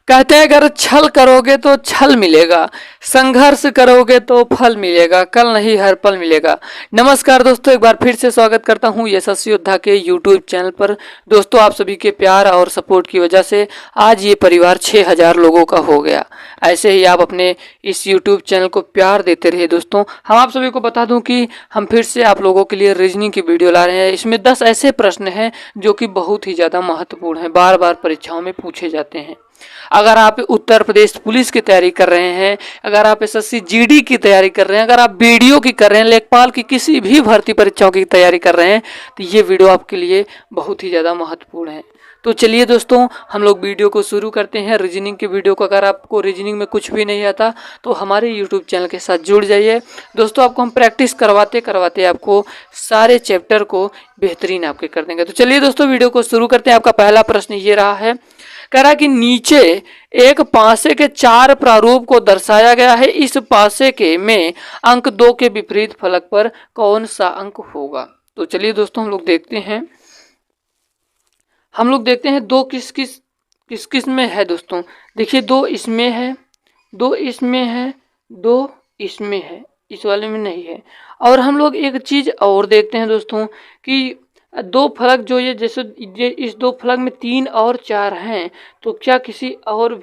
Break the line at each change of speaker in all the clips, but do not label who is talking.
कहते हैं अगर छल करोगे तो छल मिलेगा, संघर्ष करोगे तो फल मिलेगा, कल नहीं हर पल मिलेगा। नमस्कार दोस्तों, एक बार फिर से स्वागत करता हूं यशस्वी योद्धा के यूट्यूब चैनल पर। दोस्तों, आप सभी के प्यार और सपोर्ट की वजह से आज ये परिवार 6000 लोगों का हो गया। ऐसे ही आप अपने इस यूट्यूब चैनल को प्यार देते रहिए। दोस्तों, हम आप सभी को बता दूं कि हम फिर से आप लोगों के लिए रीजनिंग की वीडियो ला रहे हैं। इसमें 10 ऐसे प्रश्न हैं जो कि बहुत ही ज़्यादा महत्वपूर्ण हैं, बार बार परीक्षाओं में पूछे जाते हैं। अगर आप उत्तर प्रदेश पुलिस की तैयारी कर रहे हैं, अगर आप एसएससी जीडी की तैयारी कर रहे हैं, अगर आप बीडीओ की कर रहे हैं, लेखपाल की किसी भी भर्ती परीक्षाओं की तैयारी कर रहे हैं, तो ये वीडियो आपके लिए बहुत ही ज़्यादा महत्वपूर्ण है। तो चलिए दोस्तों, हम लोग वीडियो को शुरू करते हैं। रीजनिंग के वीडियो को अगर आपको रीजनिंग में कुछ भी नहीं आता तो हमारे यूट्यूब चैनल के साथ जुड़ जाइए। दोस्तों, आपको हम प्रैक्टिस करवाते करवाते आपको सारे चैप्टर को बेहतरीन आपके कर देंगे। तो चलिए दोस्तों, वीडियो को शुरू करते हैं। आपका पहला प्रश्न ये रहा है, कह रहा है कि नीचे एक पासे के 4 प्रारूप को दर्शाया गया है। इस पासे के में अंक 2 के विपरीत फलक पर कौन सा अंक होगा। तो चलिए दोस्तों, हम लोग देखते हैं 2 किस किस में है। दोस्तों देखिए, 2 इसमें है, 2 इसमें है, 2 इसमें है, इस वाले में नहीं है। और हम लोग एक चीज और देखते हैं दोस्तों कि 2 फलक जो ये जैसे ये इस 2 फलक में 3 और 4 हैं, तो क्या किसी और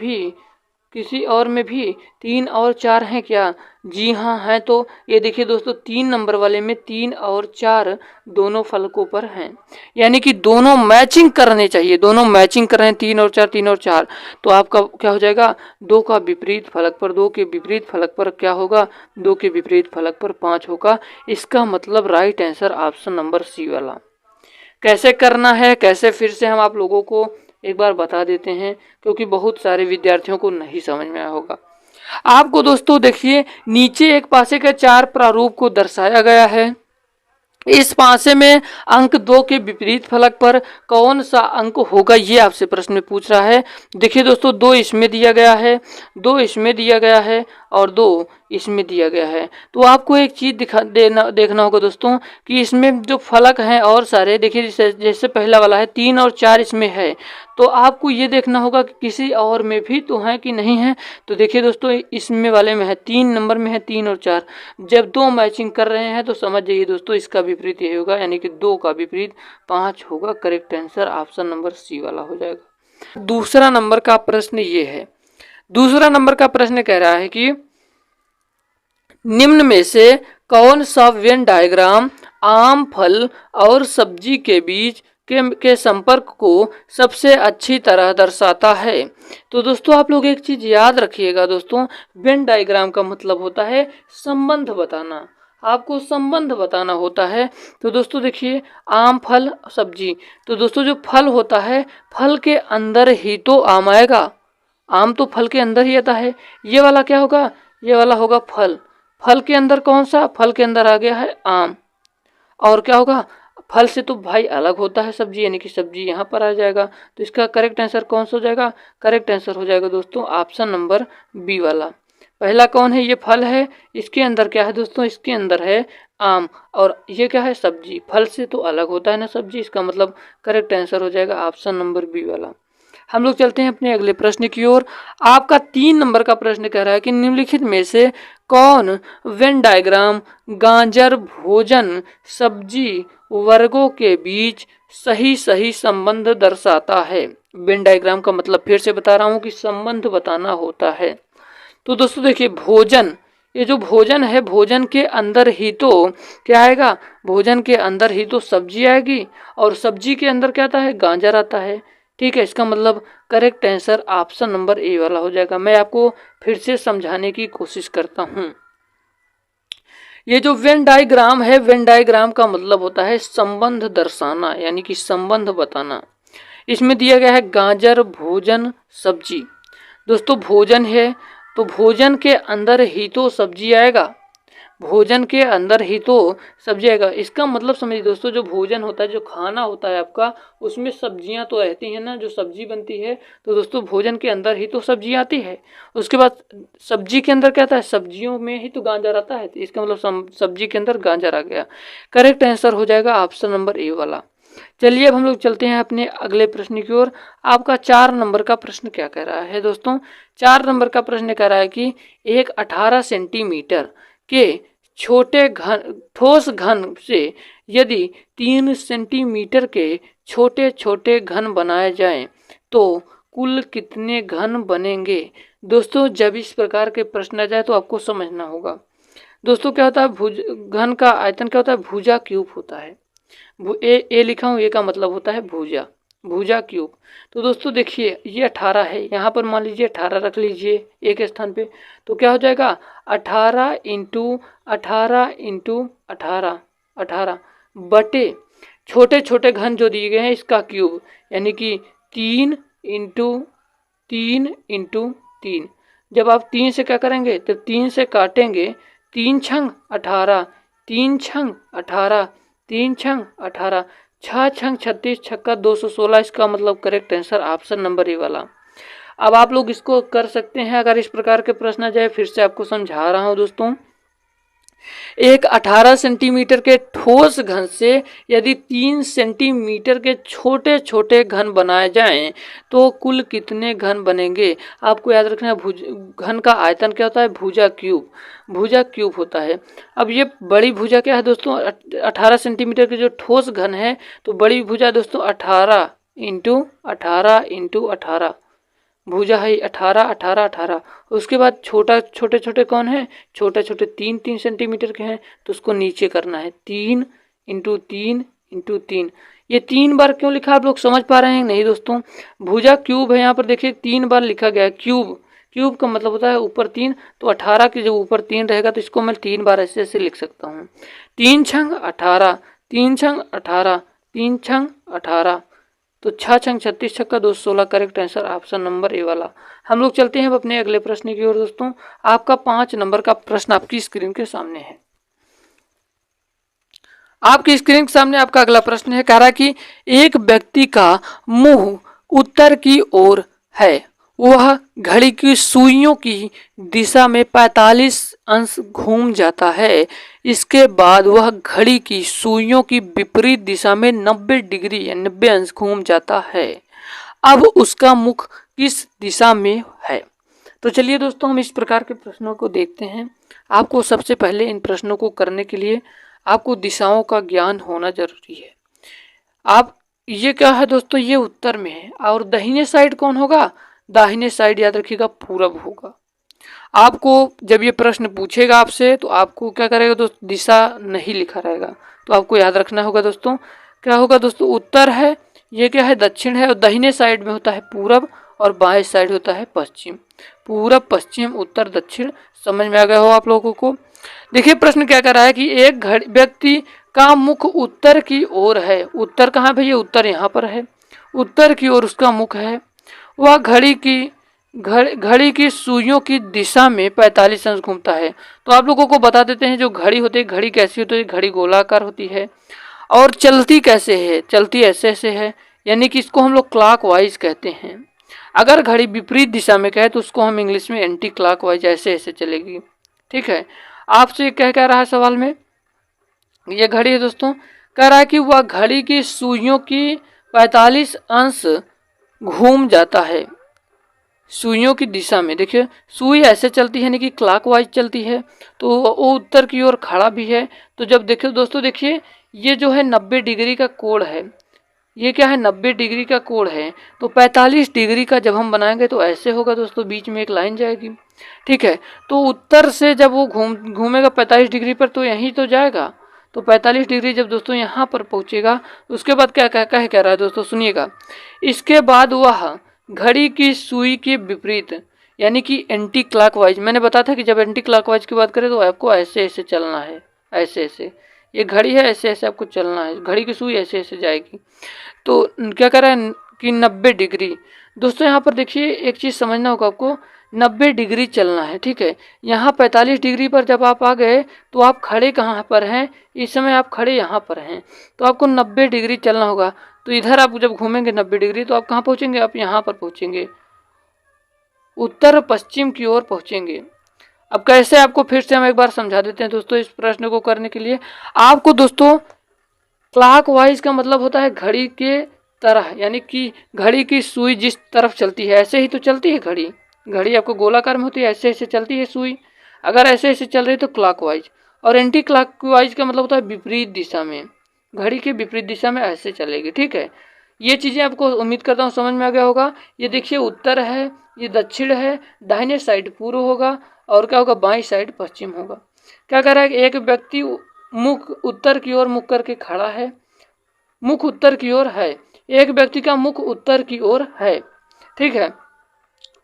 में भी 3 और 4 हैं क्या? जी हाँ है। तो ये देखिए दोस्तों, 3 नंबर वाले में 3 और 4 दोनों फलकों पर हैं, यानी कि दोनों मैचिंग करने चाहिए। दोनों मैचिंग कर रहे हैं, 3 और 4, 3 और 4। तो आपका क्या हो जाएगा, 2 का विपरीत फलक पर, 2 के विपरीत फलक पर क्या होगा, 2 के विपरीत फलक पर 5 होगा। इसका मतलब right answer option number C वाला। कैसे करना है, कैसे फिर से हम आप लोगों को एक बार बता देते हैं, क्योंकि बहुत सारे विद्यार्थियों को नहीं समझ में आया होगा। आपको दोस्तों देखिए, नीचे एक पासे के 4 प्रारूप को दर्शाया गया है। इस पासे में अंक 2 के विपरीत फलक पर कौन सा अंक होगा, ये आपसे प्रश्न में पूछ रहा है। देखिए दोस्तों, 2 इसमें दिया गया है, 2 इसमें दिया गया है और 2 इसमें दिया गया है। तो आपको एक चीज देखना होगा दोस्तों कि इसमें जो फलक हैं और सारे देखिए, जैसे पहला वाला है 3 और 4 इसमें है, तो आपको ये देखना होगा कि किसी और में भी तो है कि नहीं है। तो देखिए दोस्तों, इसमें वाले में है, 3 नंबर में है 3 और 4। जब 2 मैचिंग कर रहे हैं तो समझ जाइए दोस्तों, इसका विपरीत ये होगा, यानी कि 2 का विपरीत 5 होगा। Correct answer option number C वाला हो जाएगा। दूसरा नंबर का प्रश्न ये है, दूसरा नंबर का प्रश्न कह रहा है कि निम्न में से कौन सा वेन डायग्राम आम, फल और सब्जी के बीच के संपर्क को सबसे अच्छी तरह दर्शाता है। तो दोस्तों, आप लोग एक चीज याद रखिएगा दोस्तों, वेन डायग्राम का मतलब होता है संबंध बताना। आपको संबंध बताना होता है। तो दोस्तों देखिए, आम, फल, सब्जी। तो दोस्तों, जो फल होता है, फल के अंदर ही तो आम आएगा। आम तो फल के अंदर ही आता है। ये वाला क्या होगा, ये वाला होगा फल। फल के अंदर कौन सा, फल के अंदर आ गया है आम। और क्या होगा, फल से तो भाई अलग होता है सब्जी, यानी कि सब्जी यहाँ पर आ जाएगा। तो इसका करेक्ट आंसर कौन सा हो जाएगा, करेक्ट आंसर हो जाएगा दोस्तों ऑप्शन नंबर बी वाला। पहला कौन है, ये फल है, इसके अंदर क्या है दोस्तों, इसके अंदर है आम। और ये क्या है, सब्जी। फल से तो अलग होता है ना सब्जी, इसका मतलब करेक्ट आंसर हो जाएगा ऑप्शन नंबर बी वाला। हम लोग चलते हैं अपने अगले प्रश्न की ओर। आपका 3 नंबर का प्रश्न कह रहा है कि निम्नलिखित में से कौन वेन डायग्राम गाजर, भोजन, सब्जी वर्गों के बीच सही संबंध दर्शाता है। वेन डायग्राम का मतलब फिर से बता रहा हूं कि संबंध बताना होता है। तो दोस्तों देखिए, भोजन, ये जो भोजन है, भोजन के अंदर ही तो क्या आएगा, भोजन के अंदर ही तो सब्जी आएगी, और सब्जी के अंदर क्या आता है, गाजर आता है। ठीक है, इसका मतलब correct answer option number A वाला हो जाएगा। मैं आपको फिर से समझाने की कोशिश करता हूं। ये जो वेन डायग्राम है, वेन डायग्राम का मतलब होता है संबंध दर्शाना, यानी कि संबंध बताना। इसमें दिया गया है गाजर, भोजन, सब्जी। दोस्तों भोजन है, तो भोजन के अंदर ही तो सब्जी आएगा, भोजन के अंदर ही तो सब्जी आएगा। इसका मतलब समझिए दोस्तों, जो भोजन होता है, जो खाना होता है आपका, उसमें सब्जियां तो रहती हैं ना, जो सब्जी बनती है। तो दोस्तों, भोजन के अंदर ही तो सब्जी आती है। उसके बाद सब्जी के अंदर क्या आता है, सब्जियों में ही तो गाजर आता है। तो इसका मतलब सब्जी के अंदर गाजर आ गया। करेक्ट आंसर हो जाएगा ऑप्शन नंबर ए वाला। चलिए अब हम लोग चलते हैं अपने अगले प्रश्न की ओर। आपका 4 नंबर का प्रश्न क्या कह रहा है दोस्तों? 4 नंबर का प्रश्न कह रहा है कि एक 18 सेंटीमीटर के छोटे घन ठोस घन से यदि 3 सेंटीमीटर के छोटे छोटे घन बनाए जाएं तो कुल कितने घन बनेंगे? दोस्तों जब इस प्रकार के प्रश्न आ जाए तो आपको समझना होगा। दोस्तों क्या होता है, भुज घन का आयतन क्या होता है? भुजा क्यूब होता है। ए लिखा हूँ, ए का मतलब होता है भुजा, भुजा क्यूब। तो दोस्तों देखिए ये 18 है, यहाँ पर मान लीजिए 18 रख लीजिए एक स्थान पे, तो क्या हो जाएगा 18 इंटू 18 इंटू 18 18 बटे छोटे छोटे घन जो दिए गए हैं इसका क्यूब, यानी कि 3 इंटू 3 इंटू 3। जब आप 3 से क्या करेंगे तो 3 से काटेंगे, 3 छंग 18, 3 छंग 18, 3 छंग 18, 6 छंग 36, छक्का 216। इसका मतलब correct answer option number A वाला। अब आप लोग इसको कर सकते हैं अगर इस प्रकार के प्रश्न आ जाए। फिर से आपको समझा रहा हूं दोस्तों, एक 18 सेंटीमीटर के ठोस घन से यदि 3 सेंटीमीटर के छोटे छोटे घन बनाए जाएं तो कुल कितने घन बनेंगे? आपको याद रखना है घन का आयतन क्या होता है? भुजा क्यूब, भुजा क्यूब होता है। अब ये बड़ी भुजा क्या है दोस्तों? 18 सेंटीमीटर के जो ठोस घन है, तो बड़ी भुजा दोस्तों 18 इंटू 18 इंटू 18 भुजा है 18 18 18। उसके बाद छोटे छोटे कौन है? छोटे छोटे 3 सेंटीमीटर के हैं, तो उसको नीचे करना है 3 इंटू 3 इंटू 3। ये 3 बार क्यों लिखा, आप लोग समझ पा रहे हैं नहीं दोस्तों? भुजा क्यूब है, यहाँ पर देखिए 3 बार लिखा गया है। क्यूब, क्यूब का मतलब होता है ऊपर 3, तो 18 के जो ऊपर 3 रहेगा तो इसको मैं 3 बार ऐसे ऐसे लिख सकता हूँ। 3 छंग 18, 3 छंग 18, 3 छंग 18, तो 6 छंग 36, छक्का 216। Correct answer option number A वाला। हम लोग चलते हैं अब अपने अगले प्रश्न की ओर दोस्तों। आपका 5 नंबर का प्रश्न आपकी स्क्रीन के सामने है। आपकी स्क्रीन के सामने आपका अगला प्रश्न है, कह रहा है कि एक व्यक्ति का मुंह उत्तर की ओर है, वह घड़ी की सुइयों की दिशा में 45 अंश घूम जाता है। इसके बाद वह घड़ी की सुइयों की विपरीत दिशा में 90 डिग्री या 90 अंश घूम जाता है। अब उसका मुख किस दिशा में है? तो चलिए दोस्तों हम इस प्रकार के प्रश्नों को देखते हैं। आपको सबसे पहले इन प्रश्नों को करने के लिए आपको दिशाओं का ज्ञान होना जरूरी है। आप ये क्या है दोस्तों, ये उत्तर में है और दाहिने साइड कौन होगा? दाहिने साइड याद रखिएगा पूरब होगा। आपको जब ये प्रश्न पूछेगा आपसे तो आपको क्या करेगा दोस्तों, दिशा नहीं लिखा रहेगा, तो आपको याद रखना होगा दोस्तों। क्या होगा दोस्तों, उत्तर है, ये क्या है दक्षिण है, और दाहिने साइड में होता है पूरब और बाएं साइड होता है पश्चिम। पूरब पश्चिम उत्तर दक्षिण, समझ में आ गया हो आप लोगों को? देखिए प्रश्न क्या कर रहा है कि एक व्यक्ति का मुख उत्तर की ओर है। उत्तर कहाँ भैया? उत्तर यहाँ पर है, उत्तर की ओर उसका मुख है। वह घड़ी की सुइयों की दिशा में 45 अंश घूमता है। तो आप लोगों को बता देते हैं जो घड़ी होती है, घड़ी कैसी होती है? घड़ी गोलाकार होती है। और चलती कैसे है? चलती ऐसे ऐसे है, यानी कि इसको हम लोग क्लॉकवाइज कहते हैं। अगर घड़ी विपरीत दिशा में कहे तो उसको हम इंग्लिश में एंटी क्लॉकवाइज, ऐसे ऐसे चलेगी। ठीक है, आपसे क्या कह रहा है सवाल में? ये घड़ी है दोस्तों, कह रहा है कि वह घड़ी की सुइयों की 45 अंश घूम जाता है, सुइयों की दिशा में। देखिए सुई ऐसे चलती है, यानी कि क्लॉकवाइज चलती है, तो वो उत्तर की ओर खड़ा भी है। तो जब देखिए दोस्तों, देखिए ये जो है 90 डिग्री का कोण है, ये क्या है 90 डिग्री का कोण है, तो 45 डिग्री का जब हम बनाएंगे तो ऐसे होगा दोस्तों, बीच में एक लाइन जाएगी। ठीक है, तो उत्तर से जब वो घूमेगा 45 डिग्री पर तो यहीं तो जाएगा, तो 45 डिग्री जब दोस्तों यहाँ पर पहुँचेगा, उसके बाद क्या कह रहा है दोस्तों, सुनिएगा। इसके बाद वह घड़ी की सुई के विपरीत, यानी कि एंटी क्लॉकवाइज, मैंने बताया था कि जब एंटी क्लॉकवाइज की बात करें तो आपको ऐसे ऐसे चलना है, ऐसे ऐसे, ये घड़ी है ऐसे ऐसे आपको चलना है, घड़ी की सुई ऐसे ऐसे जाएगी। तो क्या कर रहा है कि 90 डिग्री। दोस्तों यहाँ पर देखिए एक चीज़ समझना होगा आपको, 90 डिग्री चलना है। ठीक है, यहाँ 45 डिग्री पर जब आप आ गए तो आप खड़े कहाँ पर हैं? इस समय आप खड़े यहाँ पर हैं, तो आपको 90 डिग्री चलना होगा। तो इधर आप जब घूमेंगे 90 डिग्री तो आप कहाँ पहुँचेंगे? आप यहाँ पर पहुँचेंगे, उत्तर पश्चिम की ओर पहुँचेंगे। अब कैसे, आपको फिर से हम एक बार समझा देते हैं दोस्तों। इस प्रश्न को करने के लिए आपको दोस्तों क्लॉकवाइज का मतलब होता है घड़ी के तरह, यानी कि घड़ी की सुई जिस तरफ चलती है ऐसे ही तो चलती है घड़ी। घड़ी आपको गोलाकार में होती है, ऐसे ऐसे चलती है सुई, अगर ऐसे ऐसे चल रही है तो क्लॉकवाइज। और एंटी क्लॉकवाइज का मतलब होता है विपरीत दिशा में, घड़ी के विपरीत दिशा में ऐसे चलेगी। ठीक है, ये चीज़ें आपको उम्मीद करता हूँ समझ में आ गया होगा। ये देखिए उत्तर है, ये दक्षिण है, दाहिने साइड पूर्व होगा और क्या होगा, बाईं साइड पश्चिम होगा। क्या कह रहा है कि एक व्यक्ति मुख उत्तर की ओर मुख करके खड़ा है, मुख उत्तर की ओर है, एक व्यक्ति का मुख उत्तर की ओर है। ठीक है,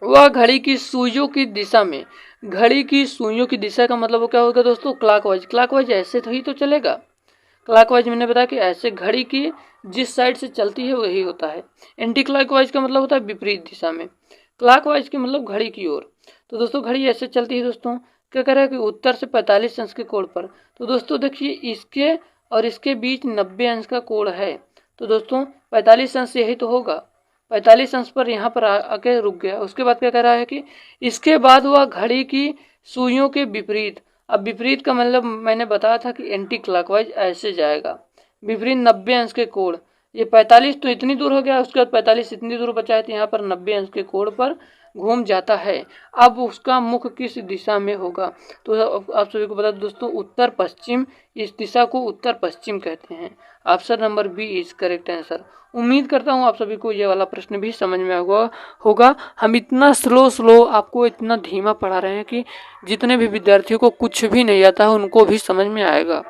वह घड़ी की सुइयों की दिशा में, घड़ी की सुइयों की दिशा का मतलब वो क्या होगा दोस्तों, क्लॉकवाइज। क्लॉकवाइज ऐसे तो ही तो चलेगा, क्लॉकवाइज मैंने बताया कि ऐसे घड़ी की जिस साइड से चलती है वही होता है। एंटी क्लॉकवाइज का मतलब होता है विपरीत दिशा में, क्लॉकवाइज के मतलब घड़ी की ओर। तो दोस्तों घड़ी ऐसे चलती है दोस्तों, क्या कह रहा है कि उत्तर से 45 अंश के कोण पर। तो दोस्तों देखिए इसके और इसके बीच 90 अंश का कोण है, तो दोस्तों 45 अंश यही तो होगा, 45 अंश पर यहाँ पर आके रुक गया। उसके बाद क्या कह रहा है कि इसके बाद वह घड़ी की सुइयों के विपरीत। अब विपरीत का मतलब मैंने बताया था कि एंटी क्लॉकवाइज ऐसे जाएगा, विपरीत 90 अंश के कोण। ये 45 तो इतनी दूर हो गया, उसके बाद 45 इतनी दूर बचा है, तो यहाँ पर 90 अंश के कोण पर घूम जाता है। अब उसका मुख किस दिशा में होगा, तो आप सभी को बता दो दोस्तों, उत्तर पश्चिम, इस दिशा को उत्तर पश्चिम कहते हैं। Option number B is correct answer. उम्मीद करता हूँ आप सभी को ये वाला प्रश्न भी समझ में होगा। हम इतना स्लो आपको इतना धीमा पढ़ा रहे हैं कि जितने भी विद्यार्थियों को कुछ भी नहीं आता है उनको भी समझ में आएगा।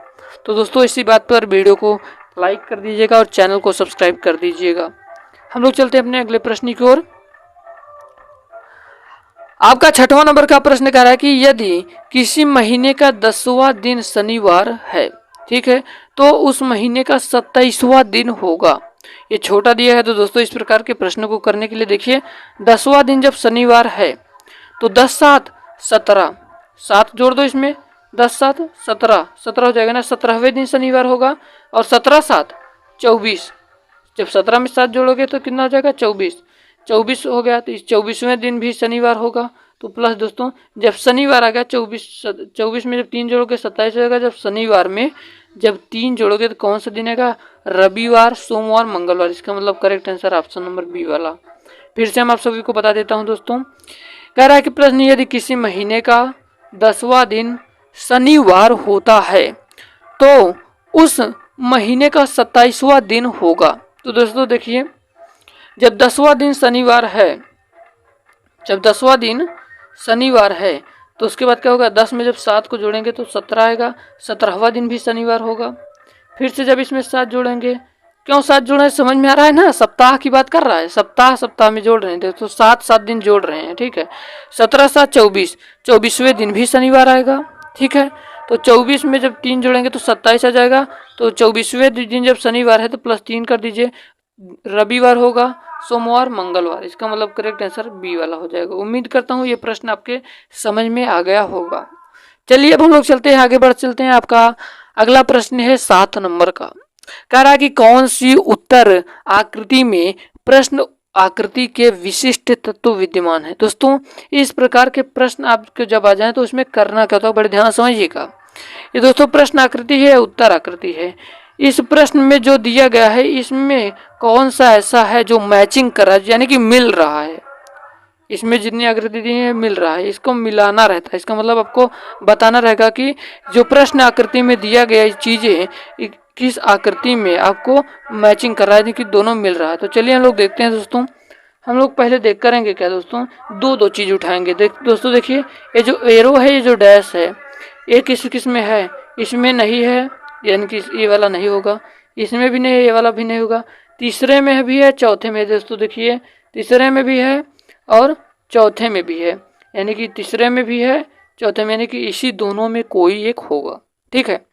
तो दोस्तों इसी बात पर वीडियो को लाइक कर दीजिएगा और चैनल को सब्सक्राइब कर दीजिएगा। हम लोग चलते हैं अपने अगले प्रश्न की ओर। आपका 6वां नंबर का प्रश्न कह रहा है कि यदि किसी महीने का 10वां दिन शनिवार है, ठीक है, तो उस महीने का 27वां दिन होगा। ये छोटा दिया है, तो दोस्तों इस प्रकार के प्रश्न को करने के लिए देखिए 10वां दिन जब शनिवार है तो 10 7 17, 7 जोड़ दो इसमें, 10 7 17, 17 हो जाएगा ना, 17वें दिन शनिवार होगा। और 17 7 24, जब 17 में 7 जोड़ोगे तो कितना हो जाएगा, 24, 24 हो गया। तो इस 24वें दिन भी शनिवार होगा। तो प्लस दोस्तों जब शनिवार आ गया 24 में जब 3 जोड़ोगे 27 हो जाएगा। जब शनिवार में जब 3 जोड़ोगे तो कौन सा दिन आएगा, रविवार, सोमवार, मंगलवार। इसका मतलब correct answer option number B वाला। फिर से हम आप सभी को बता देता हूं दोस्तों, कह रहा है कि प्रश्न यदि किसी महीने का 10वां दिन शनिवार होता है तो उस महीने का 27वां दिन होगा। तो दोस्तों देखिए जब 10वां दिन शनिवार है, जब 10वां दिन शनिवार है तो उसके बाद क्या होगा, 10 में जब 7 को जोड़ेंगे तो 17 आएगा, 17वां दिन भी शनिवार होगा। फिर से जब इसमें 7 जोड़ेंगे, क्यों 7 जोड़े समझ में आ रहा है ना, सप्ताह की बात कर रहा है, सप्ताह सप्ताह में जोड़ रहे हैं, तो 7 दिन जोड़ रहे हैं। ठीक है, 17 7 24, 24वें दिन भी शनिवार आएगा। ठीक है, तो 24 में जब 3 जोड़ेंगे तो 27 आ जाएगा। तो 24वें दिन जब शनिवार है तो प्लस 3 कर दीजिए, रविवार होगा, सोमवार, मंगलवार। इसका मतलब करेक्ट आंसर बी वाला हो जाएगा। उम्मीद करता हूँ ये प्रश्न आपके समझ में आ गया होगा। चलिए अब हम लोग चलते हैं, आगे बढ़ चलते हैं। आपका अगला प्रश्न है 7 नंबर का। कह रहा है कि कौन सी उत्तर आकृति में प्रश्न आकृति के विशिष्ट तत्व विद्यमान है। दोस्तों इस प्रकार के प्रश्न आपके जब आ जाए तो उसमें करना क्या होता है, बड़े ध्यान समझिएगा। ये दोस्तों प्रश्न आकृति है, उत्तर आकृति है। इस प्रश्न में जो दिया गया है इसमें कौन सा ऐसा है जो मैचिंग कर रहा है, यानी कि मिल रहा है। इसमें जितनी आकृति दी है मिल रहा है, इसको मिलाना रहता है। इसका मतलब आपको बताना रहेगा कि जो प्रश्न आकृति में दिया गया चीजें किस आकृति में आपको मैचिंग कर रहा है, कि दोनों मिल रहा है। तो चलिए हम लोग देखते हैं दोस्तों। हम लोग पहले देख करेंगे क्या दोस्तों, दो चीज उठाएंगे। दोस्तों देखिए ये जो एरो है, ये जो डैश है, ये किस में है, इसमें नहीं है, यानी कि ये वाला नहीं होगा, इसमें भी नहीं है, ये वाला भी नहीं होगा। तीसरे में भी है, चौथे में दोस्तों देखिए तीसरे में भी है और चौथे में भी है, यानी कि तीसरे में भी है, चौथे में, यानी कि इसी दोनों में कोई एक होगा। ठीक है,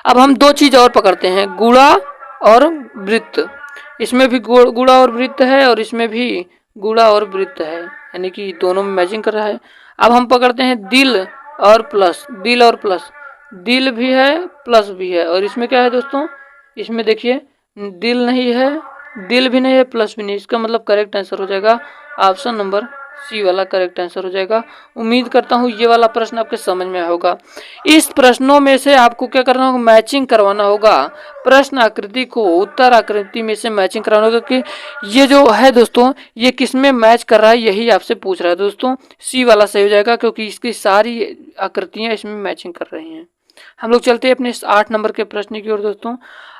अब हम 2 चीज और पकड़ते हैं, गुणा और वृत्त। इसमें भी गुणा और वृत्त है और इसमें भी गुणा और वृत्त है, यानी कि दोनों में मैचिंग कर रहा है। अब हम पकड़ते हैं दिल और प्लस, दिल और प्लस, दिल भी है प्लस भी है। और इसमें क्या है दोस्तों, इसमें देखिए दिल नहीं है, दिल भी नहीं है, प्लस भी नहीं। इसका मतलब करेक्ट आंसर हो जाएगा ऑप्शन नंबर सी वाला करेक्ट आंसर हो जाएगा। उम्मीद करता हूँ ये वाला प्रश्न आपके समझ में होगा। इस प्रश्नों में से आपको क्या करना होगा, मैचिंग करवाना होगा। प्रश्न आकृति को उत्तर आकृति में से मैचिंग करवाना होगा कि ये जो है दोस्तों ये किस में मैच कर रहा है, यही आपसे पूछ रहा है दोस्तों। सी वाला सही हो जाएगा क्योंकि इसकी सारी आकृतियां इसमें मैचिंग कर रही हैं। हम लोग चलते हैं अपने 8 नंबर के प्रश्न की ओर दोस्तों।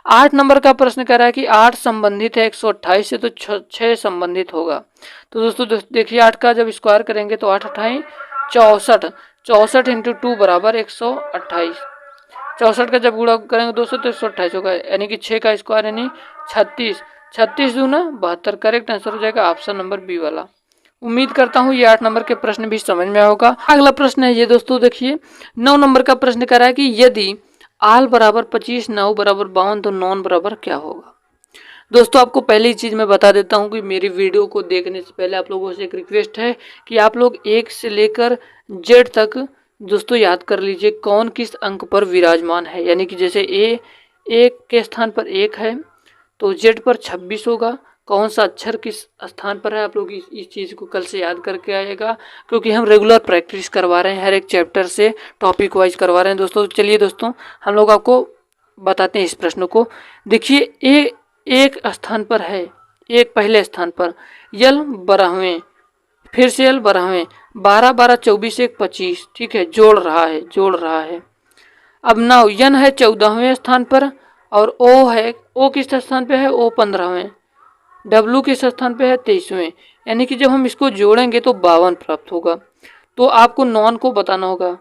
8 नंबर का प्रश्न कह रहा है कि 8 संबंधित है 128 से, तो 6 संबंधित होगा। तो दोस्तों देखिए 8 का जब स्क्वायर करेंगे तो 8 अट्ठाई 64, 64 इंटू 2 बराबर 128। 64 का जब गुणा करेंगे दोस्तों तो 128 होगा, यानी कि 6 का स्क्वायर यानी 36, 36 दूना 72। करेक्ट आंसर हो जाएगा ऑप्शन नंबर बी वाला। उम्मीद करता हूँ ये 8 नंबर के प्रश्न भी समझ में होगा। अगला प्रश्न है ये दोस्तों, देखिए 9 नंबर का प्रश्न कह रहा है कि यदि आल बराबर 25, 9 बराबर 52 तो नॉन बराबर क्या होगा। दोस्तों आपको पहले ही चीज़ मैं बता देता हूँ कि मेरी वीडियो को देखने से पहले आप लोगों से एक रिक्वेस्ट है कि आप लोग 1 से लेकर Z तक दोस्तों याद कर लीजिए कौन किस अंक पर विराजमान है। यानी कि जैसे ए 1 के स्थान पर 1 है तो Z पर 26 होगा। कौन सा अक्षर किस स्थान पर है, आप लोग इस चीज़ को कल से याद करके आएगा, क्योंकि हम रेगुलर प्रैक्टिस करवा रहे हैं, हर एक चैप्टर से टॉपिक वाइज करवा रहे हैं दोस्तों। चलिए दोस्तों हम लोग आपको बताते हैं इस प्रश्न को। देखिए ए एक स्थान पर है, एक पहले स्थान पर, यल 12वें, फिर से यल 12वें, 12 12 24 1 25, ठीक है, जोड़ रहा है। अब नाउ यन है 14वें स्थान पर और ओ है, ओ किस स्थान पे है, ओ 15वें, डब्लू किस स्थान पे है 23वें। यानी कि जब हम इसको जोड़ेंगे तो 52 प्राप्त होगा। तो आपको नॉन को बताना होगा,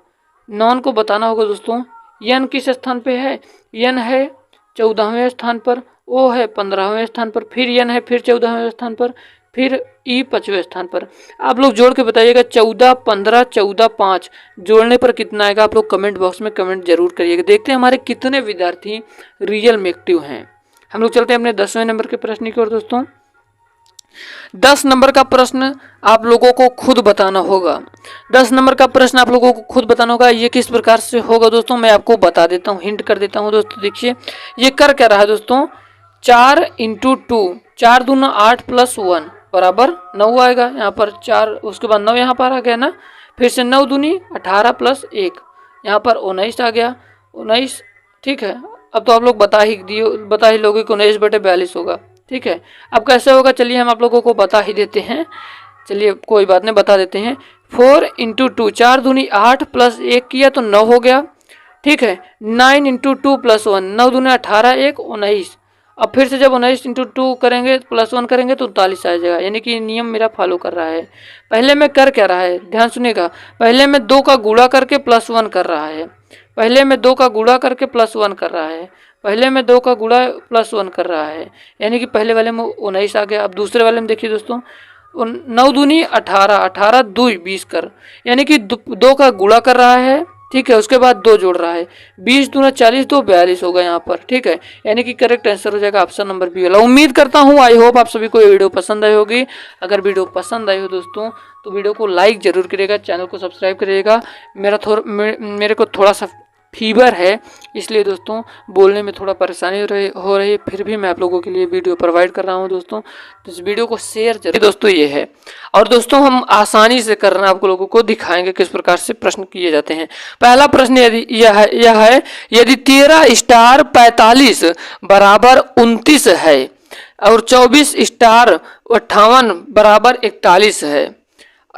नॉन को बताना होगा दोस्तों। यन किस स्थान पे है, यन है 14वें स्थान पर, ओ है 15वें स्थान पर, फिर यन है फिर 14वें स्थान पर, फिर ई 5वें स्थान पर। आप लोग जोड़ के बताइएगा 14 15 14 5 जोड़ने पर कितना आएगा, आप लोग कमेंट बॉक्स में कमेंट जरूर करिएगा। देखते हैं हमारे कितने विद्यार्थी रियल में एक्टिव हैं। हम लोग चलते हैं अपने 10वें नंबर के प्रश्न की ओर दोस्तों। 10 नंबर का प्रश्न आप लोगों को खुद बताना होगा। 10 नंबर का प्रश्न आप लोगों को खुद बताना होगा। ये किस प्रकार से होगा दोस्तों, मैं आपको बता देता हूँ, हिंट कर देता हूँ दोस्तों। देखिए ये कर क्या रहा है दोस्तों, 4 इंटू 2, 4 दूना 8 प्लस 1 बराबर 9 आएगा। यहाँ पर 4, उसके बाद 9 यहाँ पर आ गया ना, फिर से 9 दूनी 18 प्लस 1, यहाँ पर 19 आ गया, 19, ठीक है। अब तो आप लोग बता ही लोगे कि 19/42 होगा, ठीक है। अब कैसे होगा, चलिए हम आप लोगों को बता ही देते हैं, चलिए कोई बात नहीं बता देते हैं। 4 इंटू 2, 4 दूनी 8 प्लस 1 किया तो 9 हो गया, ठीक है। 9 इंटू 2 प्लस 1, 9 दूनी 18 1 19। अब फिर से जब 19 इंटू 2 करेंगे प्लस 1 करेंगे तो 39 आ जाएगा। यानी कि नियम मेरा फॉलो कर रहा है। पहले में कर क्या रहा है, ध्यान सुनिएगा, पहले में 2 का गुणा करके प्लस 1 कर रहा है, पहले में 2 का गुणा करके प्लस 1 कर रहा है, पहले में 2 का गुणा प्लस 1 कर रहा है, यानी कि पहले वाले में 19 आ गया। अब दूसरे वाले में देखिए दोस्तों, 9 दूनी 18, 18 2 20 कर, यानी कि 2 का गुणा कर रहा है, ठीक है, उसके बाद 2 जोड़ रहा है, 20 दूना 40 तो 42 होगा यहाँ पर, ठीक है। यानी कि करेक्ट आंसर हो जाएगा ऑप्शन नंबर बी वाला। उम्मीद करता हूँ, आई होप आप सभी को ये वीडियो पसंद आई होगी। अगर वीडियो पसंद आई हो दोस्तों तो वीडियो को लाइक जरूर करिएगा, चैनल को सब्सक्राइब करिएगा। मेरे को थोड़ा सा फीवर है, इसलिए दोस्तों बोलने में थोड़ा परेशानी हो रही है, फिर भी मैं आप लोगों के लिए वीडियो प्रोवाइड कर रहा हूं दोस्तों। तो इस वीडियो को शेयर जरूर दोस्तों, ये है। और दोस्तों हम आसानी से करना आप लोगों को दिखाएंगे किस प्रकार से प्रश्न किए जाते हैं। पहला प्रश्न यह है, यदि 13 स्टार 45 बराबर 29 है और 24 स्टार 58 बराबर 41 है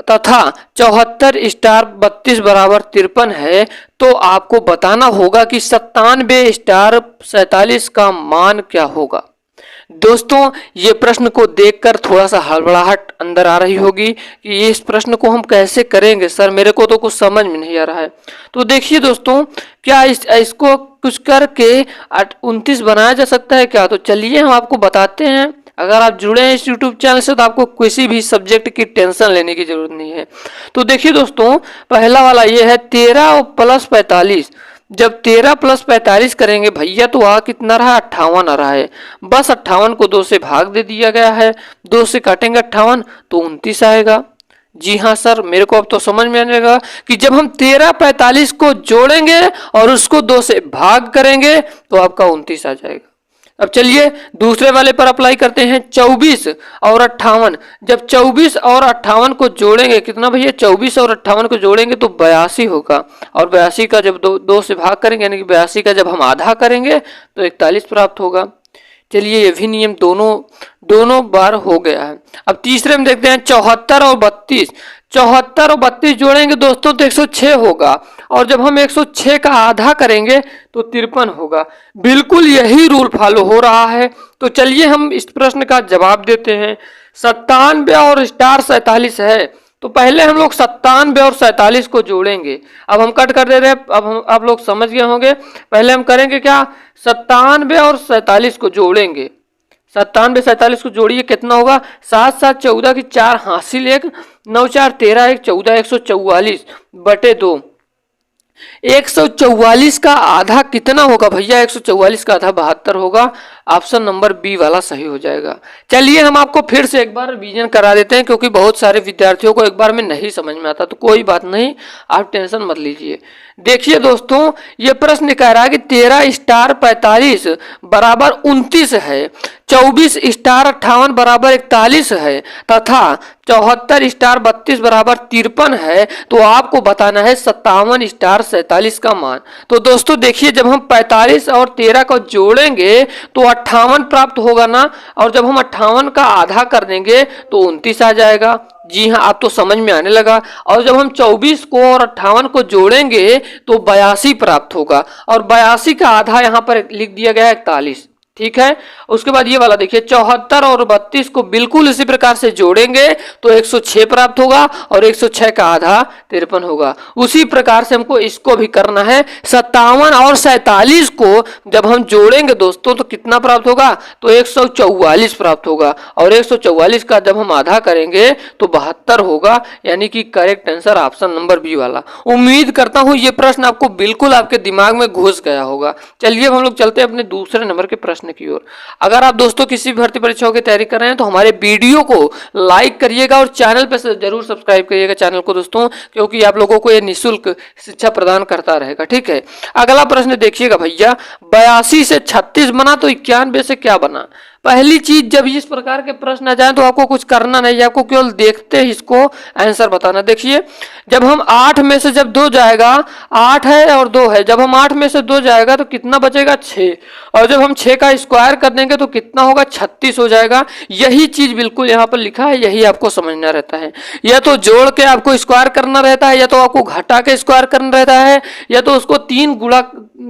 तथा 74 स्टार 32 बराबर 53 है, तो आपको बताना होगा कि 97 स्टार 47 का मान क्या होगा। दोस्तों ये प्रश्न को देखकर थोड़ा सा हड़बड़ाहट अंदर आ रही होगी कि इस प्रश्न को हम कैसे करेंगे सर, मेरे को तो कुछ समझ में नहीं आ रहा है। तो देखिए दोस्तों, क्या इसको कुछ करके 29 बनाया जा सकता है क्या, तो चलिए हम आपको बताते हैं। अगर आप जुड़े हैं इस YouTube चैनल से तो आपको किसी भी सब्जेक्ट की टेंशन लेने की जरूरत नहीं है। तो देखिए दोस्तों, पहला वाला ये है 13 प्लस 45। जब 13 प्लस 45 करेंगे भैया तो आ कितना रहा, 58 आ रहा है। बस 58 को 2 से भाग दे दिया गया है, 2 से काटेंगे 58 तो 29 आएगा। जी हाँ सर, मेरे को अब तो समझ में आने लगा कि जब हम 13 45 को जोड़ेंगे और उसको 2 से भाग करेंगे तो आपका 29 आ जाएगा। अब चलिए दूसरे वाले पर अप्लाई करते हैं। 24 और 58, जब 24 और 58 को जोड़ेंगे कितना भैया, 24 और 58 को जोड़ेंगे तो 82 होगा, और 82 का जब दो से भाग करेंगे यानी कि 82 का जब हम आधा करेंगे तो 41 प्राप्त होगा। चलिए ये भी नियम दोनों बार हो गया है। अब तीसरे में देखते हैं 74 और 32, 74 और 32 जोड़ेंगे दोस्तों तो 106 होगा, और जब हम 106 का आधा करेंगे तो 53 होगा। बिल्कुल यही रूल फॉलो हो रहा है। तो चलिए हम इस प्रश्न का जवाब देते हैं। 97 और स्टार 47 है, तो पहले हम लोग 97 और 47 को जोड़ेंगे। अब हम कट कर दे रहे हैं, अब हम आप लोग समझ गए होंगे। पहले हम करेंगे क्या, 97 और 47 को जोड़ेंगे। 97 47 को जोड़िए कितना होगा, 7 7 14 की 4 हासिल 1, 9 4 13 1 14, 144 बटे 2। 144 का आधा कितना होगा भैया, 144 का आधा 72 होगा। ऑप्शन नंबर बी वाला सही हो जाएगा। चलिए हम आपको फिर से एक बार रिवीजन करा देते हैं, क्योंकि बहुत सारे विद्यार्थियों को एक बार में नहीं समझ में आता, तो कोई बात नहीं, आप टेंशन मत लीजिए। देखिए दोस्तों, ये प्रश्न कह रहा है कि 13 स्टार 45 बराबर 29 है, 24 स्टार 58 बराबर 41 है, तथा 74 स्टार 32 बराबर 53 है। तो आपको बताना है 57 स्टार 47 का मान। तो दोस्तों देखिए, जब हम 45 और 13 को जोड़ेंगे तो 58 प्राप्त होगा ना, और जब हम 58 का आधा कर देंगे तो 29 आ जाएगा। जी हाँ, आप तो समझ में आने लगा। और जब हम 24 को और 58 को जोड़ेंगे तो 82 प्राप्त होगा, और 82 का आधा यहाँ पर लिख दिया गया है 41। ठीक है, उसके बाद ये वाला देखिए, 74 और 32 को बिल्कुल इसी प्रकार से जोड़ेंगे तो 106 प्राप्त होगा, और 106 का आधा 53 होगा। उसी प्रकार से हमको इसको भी करना है। 57 और 47 को जब हम जोड़ेंगे दोस्तों तो कितना प्राप्त होगा, तो 144 प्राप्त होगा, और 144 का जब हम आधा करेंगे तो 72 होगा, यानी कि correct answer option number B वाला। उम्मीद करता हूं ये प्रश्न आपको बिल्कुल आपके दिमाग में घुस गया होगा। चलिए हम लोग चलते हैं अपने दूसरे नंबर के प्रश्न की ओर। अगर आप दोस्तों किसी भी भर्ती परीक्षाओं की तैयारी कर रहे हैं तो हमारे वीडियो को लाइक करिएगा, और चैनल पे जरूर सब्सक्राइब करिएगा चैनल को दोस्तों, क्योंकि आप लोगों को ये निःशुल्क शिक्षा प्रदान करता रहेगा। ठीक है, अगला प्रश्न देखिएगा भैया, 82 से 36 बना तो 91 से क्या बना। पहली चीज, जब इस प्रकार के प्रश्न आ जाए तो आपको कुछ करना नहीं है, आपको केवल देखते ही इसको आंसर बताना। देखिए, जब हम 8 में से जब 2 जाएगा, 8 है और 2 है, जब हम 8 में से 2 जाएगा तो कितना बचेगा, 6, और जब हम 6 का स्क्वायर कर देंगे तो कितना होगा, 36 हो जाएगा। यही चीज बिल्कुल यहाँ पर लिखा है, यही आपको समझना रहता है। या तो जोड़ के आपको स्क्वायर करना रहता है, या तो आपको घटा के स्क्वायर करना रहता है, या तो उसको 3 गुणा,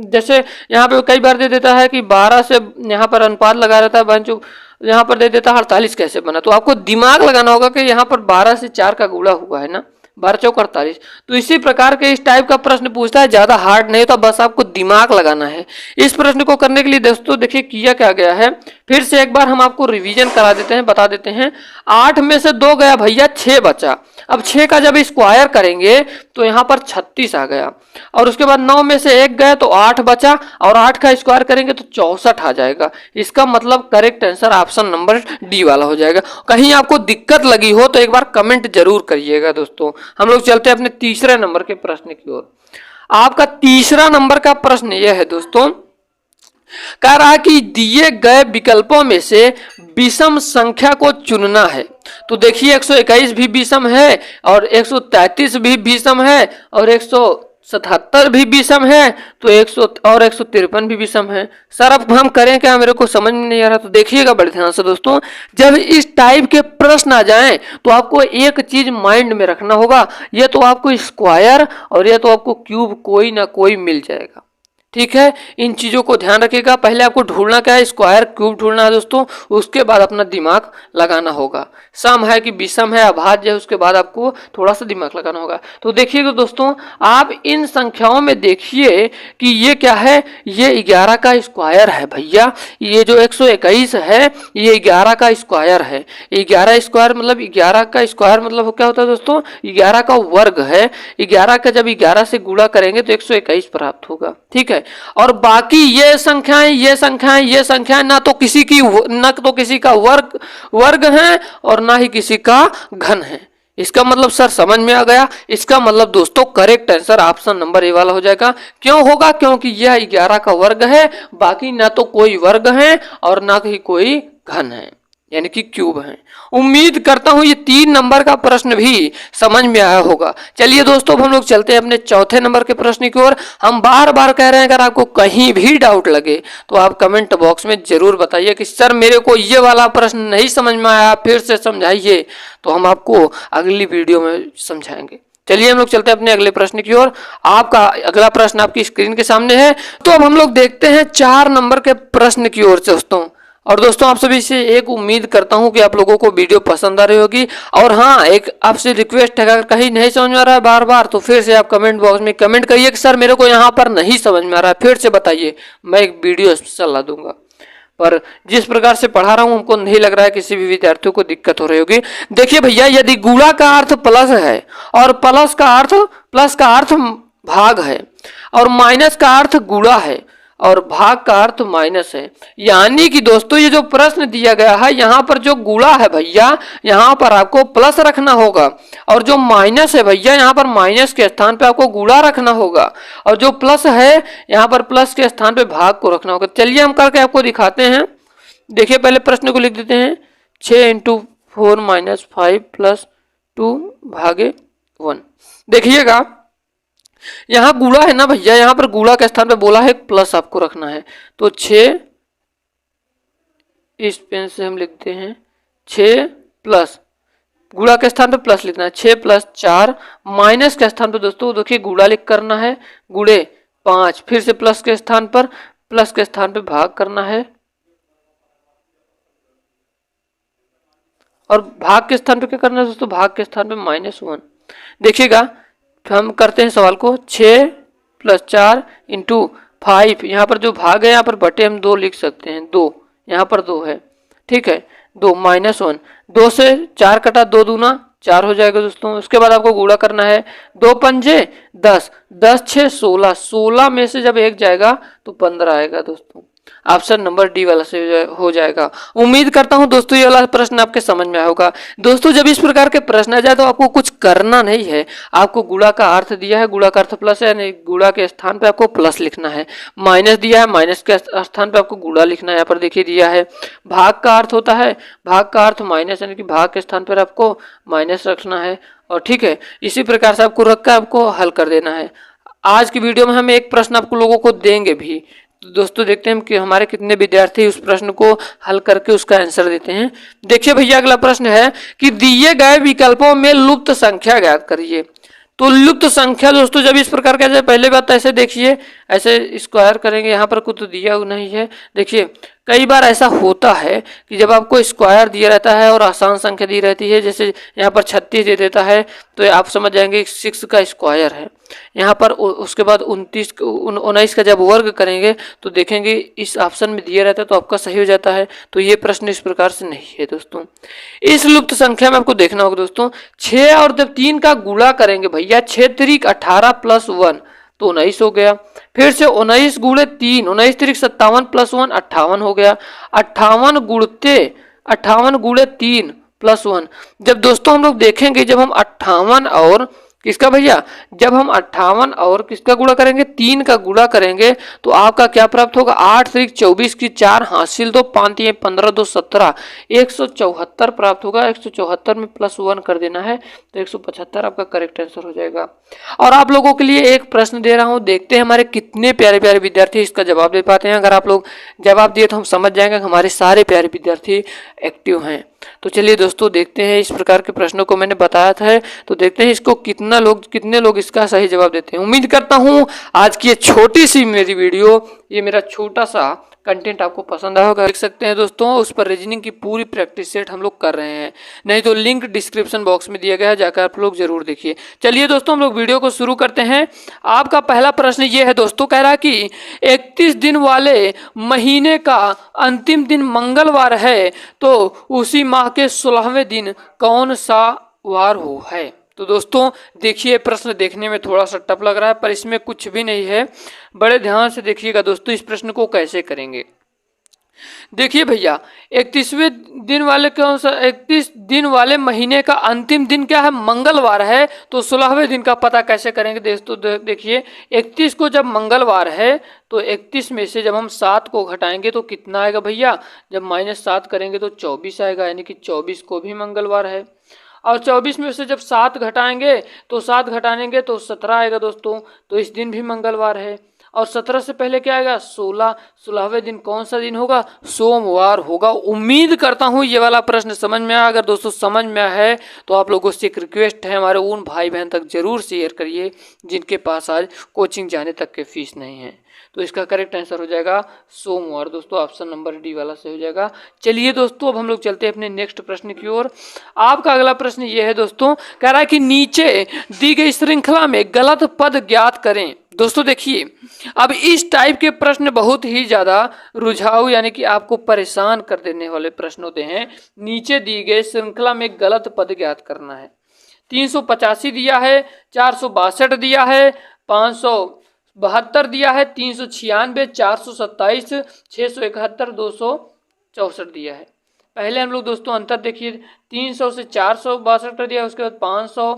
जैसे यहाँ पे कई बार दे देता है कि 12 से यहाँ पर अनुपात लगा रहता है, जो यहाँ पर दे देता है 48 कैसे बना। तो आपको दिमाग लगाना होगा कि यहाँ पर 12 से 4 का गुणा हुआ है ना, 12 चौक 48। तो इसी प्रकार के इस टाइप का प्रश्न पूछता है, ज्यादा हार्ड नहीं, तो बस आपको दिमाग लगाना है। इस प्रश्न को करने के लिए दोस्तों देखिए किया क्या गया है, फिर से एक बार हम आपको रिवीजन करा देते हैं, बता देते हैं। 8 में से 2 गया भैया, 6 बचा। अब 6 का जब स्क्वायर करेंगे तो यहाँ पर 36 आ गया, और उसके बाद 9 में से 1 गया तो 8 बचा, और 8 का स्क्वायर करेंगे तो 64 आ जाएगा। इसका मतलब correct answer option number D वाला हो जाएगा। कहीं आपको दिक्कत लगी हो तो एक बार कमेंट जरूर करिएगा दोस्तों। हम लोग चलते हैं अपने तीसरे नंबर के प्रश्न की ओर। आपका तीसरा नंबर का प्रश्न यह है दोस्तों, कह रहा कि दिए गए विकल्पों में से विषम संख्या को चुनना है। तो देखिए 121 भी विषम है, और 133 भी विषम है, और 177 भी विषम है, तो 100 और 153 भी विषम है। सर अब हम करें क्या, मेरे को समझ में नहीं आ रहा। तो देखिएगा बड़े ध्यान से दोस्तों, जब इस टाइप के प्रश्न आ जाएं तो आपको एक चीज माइंड में रखना होगा, ये तो आपको स्क्वायर और ये तो आपको क्यूब कोई ना कोई मिल जाएगा। ठीक है, इन चीजों को ध्यान रखिएगा। पहले आपको ढूंढना क्या है, स्क्वायर क्यूब ढूंढना है दोस्तों, उसके बाद अपना दिमाग लगाना होगा। सम है कि विषम है, अभाज्य है, उसके बाद आपको थोड़ा सा दिमाग लगाना होगा। तो देखिएगा दोस्तों, आप इन संख्याओं में देखिए कि ये क्या है, ये 11 का स्क्वायर है भैया। ये जो 121 है ये 11 का स्क्वायर है। 11 स्क्वायर मतलब 11 का स्क्वायर मतलब क्या होता है दोस्तों, 11 का वर्ग है। 11 का जब 11 से गुणा करेंगे तो 121 प्राप्त होगा। ठीक है, और बाकी ये संख्याएं ना तो किसी का वर्ग है और ना ही किसी का घन है। इसका मतलब सर समझ में आ गया, इसका मतलब दोस्तों correct answer option number A वाला हो जाएगा। क्यों होगा? क्योंकि यह 11 का वर्ग है, बाकी ना तो कोई वर्ग है और ना ही कोई घन है, यानी कि क्यूब है। उम्मीद करता हूं ये 3 नंबर का प्रश्न भी समझ में आया होगा। चलिए दोस्तों, अब हम लोग चलते हैं अपने चौथे नंबर के प्रश्न की ओर। हम बार बार कह रहे हैं, अगर आपको कहीं भी डाउट लगे तो आप कमेंट बॉक्स में जरूर बताइए कि सर मेरे को ये वाला प्रश्न नहीं समझ में आया, फिर से समझाइए, तो हम आपको अगली वीडियो में समझाएंगे। चलिए हम लोग चलते हैं अपने अगले प्रश्न की ओर। आपका अगला प्रश्न आपकी स्क्रीन के सामने है। तो अब हम लोग देखते हैं 4 नंबर के प्रश्न की ओर दोस्तों। और दोस्तों आप सभी से एक उम्मीद करता हूं कि आप लोगों को वीडियो पसंद आ रही होगी। और हाँ, एक आपसे रिक्वेस्ट है, अगर कहीं नहीं समझ में आ रहा है बार बार, तो फिर से आप कमेंट बॉक्स में कमेंट करिए कि सर मेरे को यहाँ पर नहीं समझ में आ रहा है, फिर से बताइए, मैं एक वीडियो सलाह दूंगा। पर जिस प्रकार से पढ़ा रहा हूं, हमको नहीं लग रहा है किसी भी विद्यार्थियों को दिक्कत हो रही होगी। देखिए भैया, यदि गुणा का अर्थ प्लस है और प्लस का अर्थ भाग है और माइनस का अर्थ गुणा है और भाग का अर्थ माइनस है, यानी कि दोस्तों ये जो प्रश्न दिया गया है, यहाँ पर जो गुणा है भैया, यहाँ पर आपको प्लस रखना होगा, और जो माइनस है भैया, यहाँ पर माइनस के स्थान पे आपको गुणा रखना होगा, और जो प्लस है यहाँ पर प्लस के स्थान पे भाग को रखना होगा। चलिए हम करके आपको दिखाते हैं। देखिए पहले प्रश्न को लिख देते हैं, 6 × 4 - 5 + 2 भागे 1। देखिएगा यहां गुणा है ना भैया, यहां पर गुणा के स्थान पे बोला है प्लस आपको रखना है, तो 6, इस पेन से हम लिखते हैं 6 प्लस, गुणा के स्थान पे प्लस लिखना है, 6 + 4, माइनस के स्थान पे दोस्तों देखिए गुणा लिख करना है, गुणे 5, फिर से प्लस के स्थान पे भाग करना है, और भाग के स्थान पे क्या करना है दोस्तों, भाग के स्थान पे -1। देखिएगा हम करते हैं सवाल को, 6 + 4 × 5, यहाँ पर जो भाग है यहाँ पर बटे हम 2 लिख सकते हैं, 2 यहाँ पर 2 है, ठीक है, 2 -1, 2 से 4 कटा, 2 दूना 4 हो जाएगा दोस्तों। उसके बाद आपको गुणा करना है, 2 पंजे 10, 10 6 16, 16 में से जब 1 जाएगा तो 15 आएगा दोस्तों। ऑप्शन नंबर डी वाला से हो जाएगा। उम्मीद करता हूं दोस्तों ये वाला प्रश्न आपके समझ में आया होगा। दोस्तों जब इस प्रकार के प्रश्न आ जाए तो आपको कुछ करना नहीं है, आपको गुणा का अर्थ दिया है, गुणा का अर्थ प्लस है, नहीं गुणा के स्थान पे आपको प्लस लिखना है, माइनस दिया है, माइनस के स्थान पे आपको गुणा लिखना है, यहाँ पर देखिए दिया है, भाग का अर्थ होता है, भाग का अर्थ माइनस, यानी कि भाग के स्थान पर आपको माइनस रखना है, और ठीक है, इसी प्रकार से आपको रख कर आपको हल कर देना है। आज की वीडियो में हम एक प्रश्न आप लोगों को देंगे भी, तो दोस्तों देखते हैं कि हमारे कितने विद्यार्थी उस प्रश्न को हल करके उसका आंसर देते हैं। देखिए भैया अगला प्रश्न है कि दिए गए विकल्पों में लुप्त संख्या ज्ञात करिए। तो लुप्त संख्या दोस्तों जब इस प्रकार का जाए, पहले बात ऐसे देखिए, ऐसे स्क्वायर करेंगे, यहाँ पर कुछ तो दिया नहीं है। देखिए कई बार ऐसा होता है कि जब आपको स्क्वायर दिया रहता है और आसान संख्या दी रहती है, जैसे यहाँ पर 36 दे देता है, तो आप समझ जाएंगे 6 का स्क्वायर है। यहाँ पर उसके बाद 19 का जब वर्ग करेंगे तो देखेंगे इस ऑप्शन में दिया रहता है, तो आपका सही हो जाता है। तो ये प्रश्न इस प्रकार से नहीं है दोस्तों। इस लुप्त संख्या में आपको देखना होगा दोस्तों, 6 और जब 3 का गुणा करेंगे भैया, 6 × 18 + 1 तो 19 हो गया, फिर से 19 × 3, 19 × 3 = 57 + 1 58 हो गया, 58 × 3 + 1। जब दोस्तों हम लोग देखेंगे, जब हम 58 और किसका भैया, जब हम 58 और किसका गुणा करेंगे, 3 का गुणा करेंगे, तो आपका क्या प्राप्त होगा, 8 × 24 की 4 हासिल 2 5 × 15 2 17, 174 प्राप्त होगा। 174 में +1 कर देना है, तो 175 आपका करेक्ट आंसर हो जाएगा। और आप लोगों के लिए एक प्रश्न दे रहा हूं, देखते हैं हमारे कितने प्यारे प्यारे विद्यार्थी इसका जवाब दे पाते हैं। अगर आप लोग जवाब दिए तो हम समझ जाएंगे कि हमारे सारे प्यारे विद्यार्थी एक्टिव हैं। तो चलिए दोस्तों देखते हैं, इस प्रकार के प्रश्नों को मैंने बताया था, तो देखते हैं इसको कितने लोग इसका सही जवाब देते हैं। उम्मीद करता हूं आज की ये छोटी सी मेरी वीडियो, ये मेरा छोटा सा कंटेंट आपको पसंद आया होगा। देख सकते हैं दोस्तों, उस पर रीजनिंग की पूरी प्रैक्टिस सेट हम लोग कर रहे हैं, नहीं तो लिंक डिस्क्रिप्शन बॉक्स में दिया गया है, जाकर आप लोग जरूर देखिए। चलिए दोस्तों हम लोग वीडियो को शुरू करते हैं। आपका पहला प्रश्न ये है दोस्तों, कह रहा है कि 31 दिन वाले महीने का अंतिम दिन मंगलवार है, तो उसी माह के 16वें दिन कौन सा वार हो है। तो दोस्तों देखिए, प्रश्न देखने में थोड़ा सा टफ लग रहा है, पर इसमें कुछ भी नहीं है, बड़े ध्यान से देखिएगा दोस्तों इस प्रश्न को कैसे करेंगे। देखिए भैया, 31वें दिन वाले कौन सा 31 दिन वाले महीने का अंतिम दिन क्या है? मंगलवार है। तो 16वें दिन का पता कैसे करेंगे दोस्तों? देखिए 31 को जब मंगलवार है तो 31 में से जब हम 7 को घटाएंगे तो कितना आएगा भैया? जब -7 करेंगे तो 24 आएगा, यानी कि 24 को भी मंगलवार है। और 24 में से जब 7 घटाएंगे तो 7 घटाएंगे तो 17 आएगा दोस्तों, तो इस दिन भी मंगलवार है। और 17 से पहले क्या आएगा? 16। 16वें दिन कौन सा दिन होगा? सोमवार होगा। उम्मीद करता हूँ ये वाला प्रश्न समझ में आया। अगर दोस्तों समझ में आया है तो आप लोगों से एक रिक्वेस्ट है, हमारे उन भाई बहन तक जरूर शेयर करिए जिनके पास आज कोचिंग जाने तक के फीस नहीं है। तो इसका करेक्ट आंसर हो जाएगा सोमवार दोस्तों, ऑप्शन नंबर डी वाला से हो जाएगा। चलिए दोस्तों, अब हम लोग चलते हैं अपने नेक्स्ट प्रश्न की ओर। आपका अगला प्रश्न ये है दोस्तों, कह रहा है कि नीचे दी गई श्रृंखला में गलत पद ज्ञात करें। दोस्तों देखिए, अब इस टाइप के प्रश्न बहुत ही ज्यादा रुझाऊ यानी कि आपको परेशान कर देने वाले प्रश्न होते हैं। नीचे दी गई श्रृंखला में गलत पद ज्ञात करना है। 385 दिया है, 462 दिया है, 572 दिया है, 396, 427, 671, 264 दिया है। पहले हम लोग दोस्तों अंतर देखिए, 300 से 462 कर दिया, उसके बाद 500,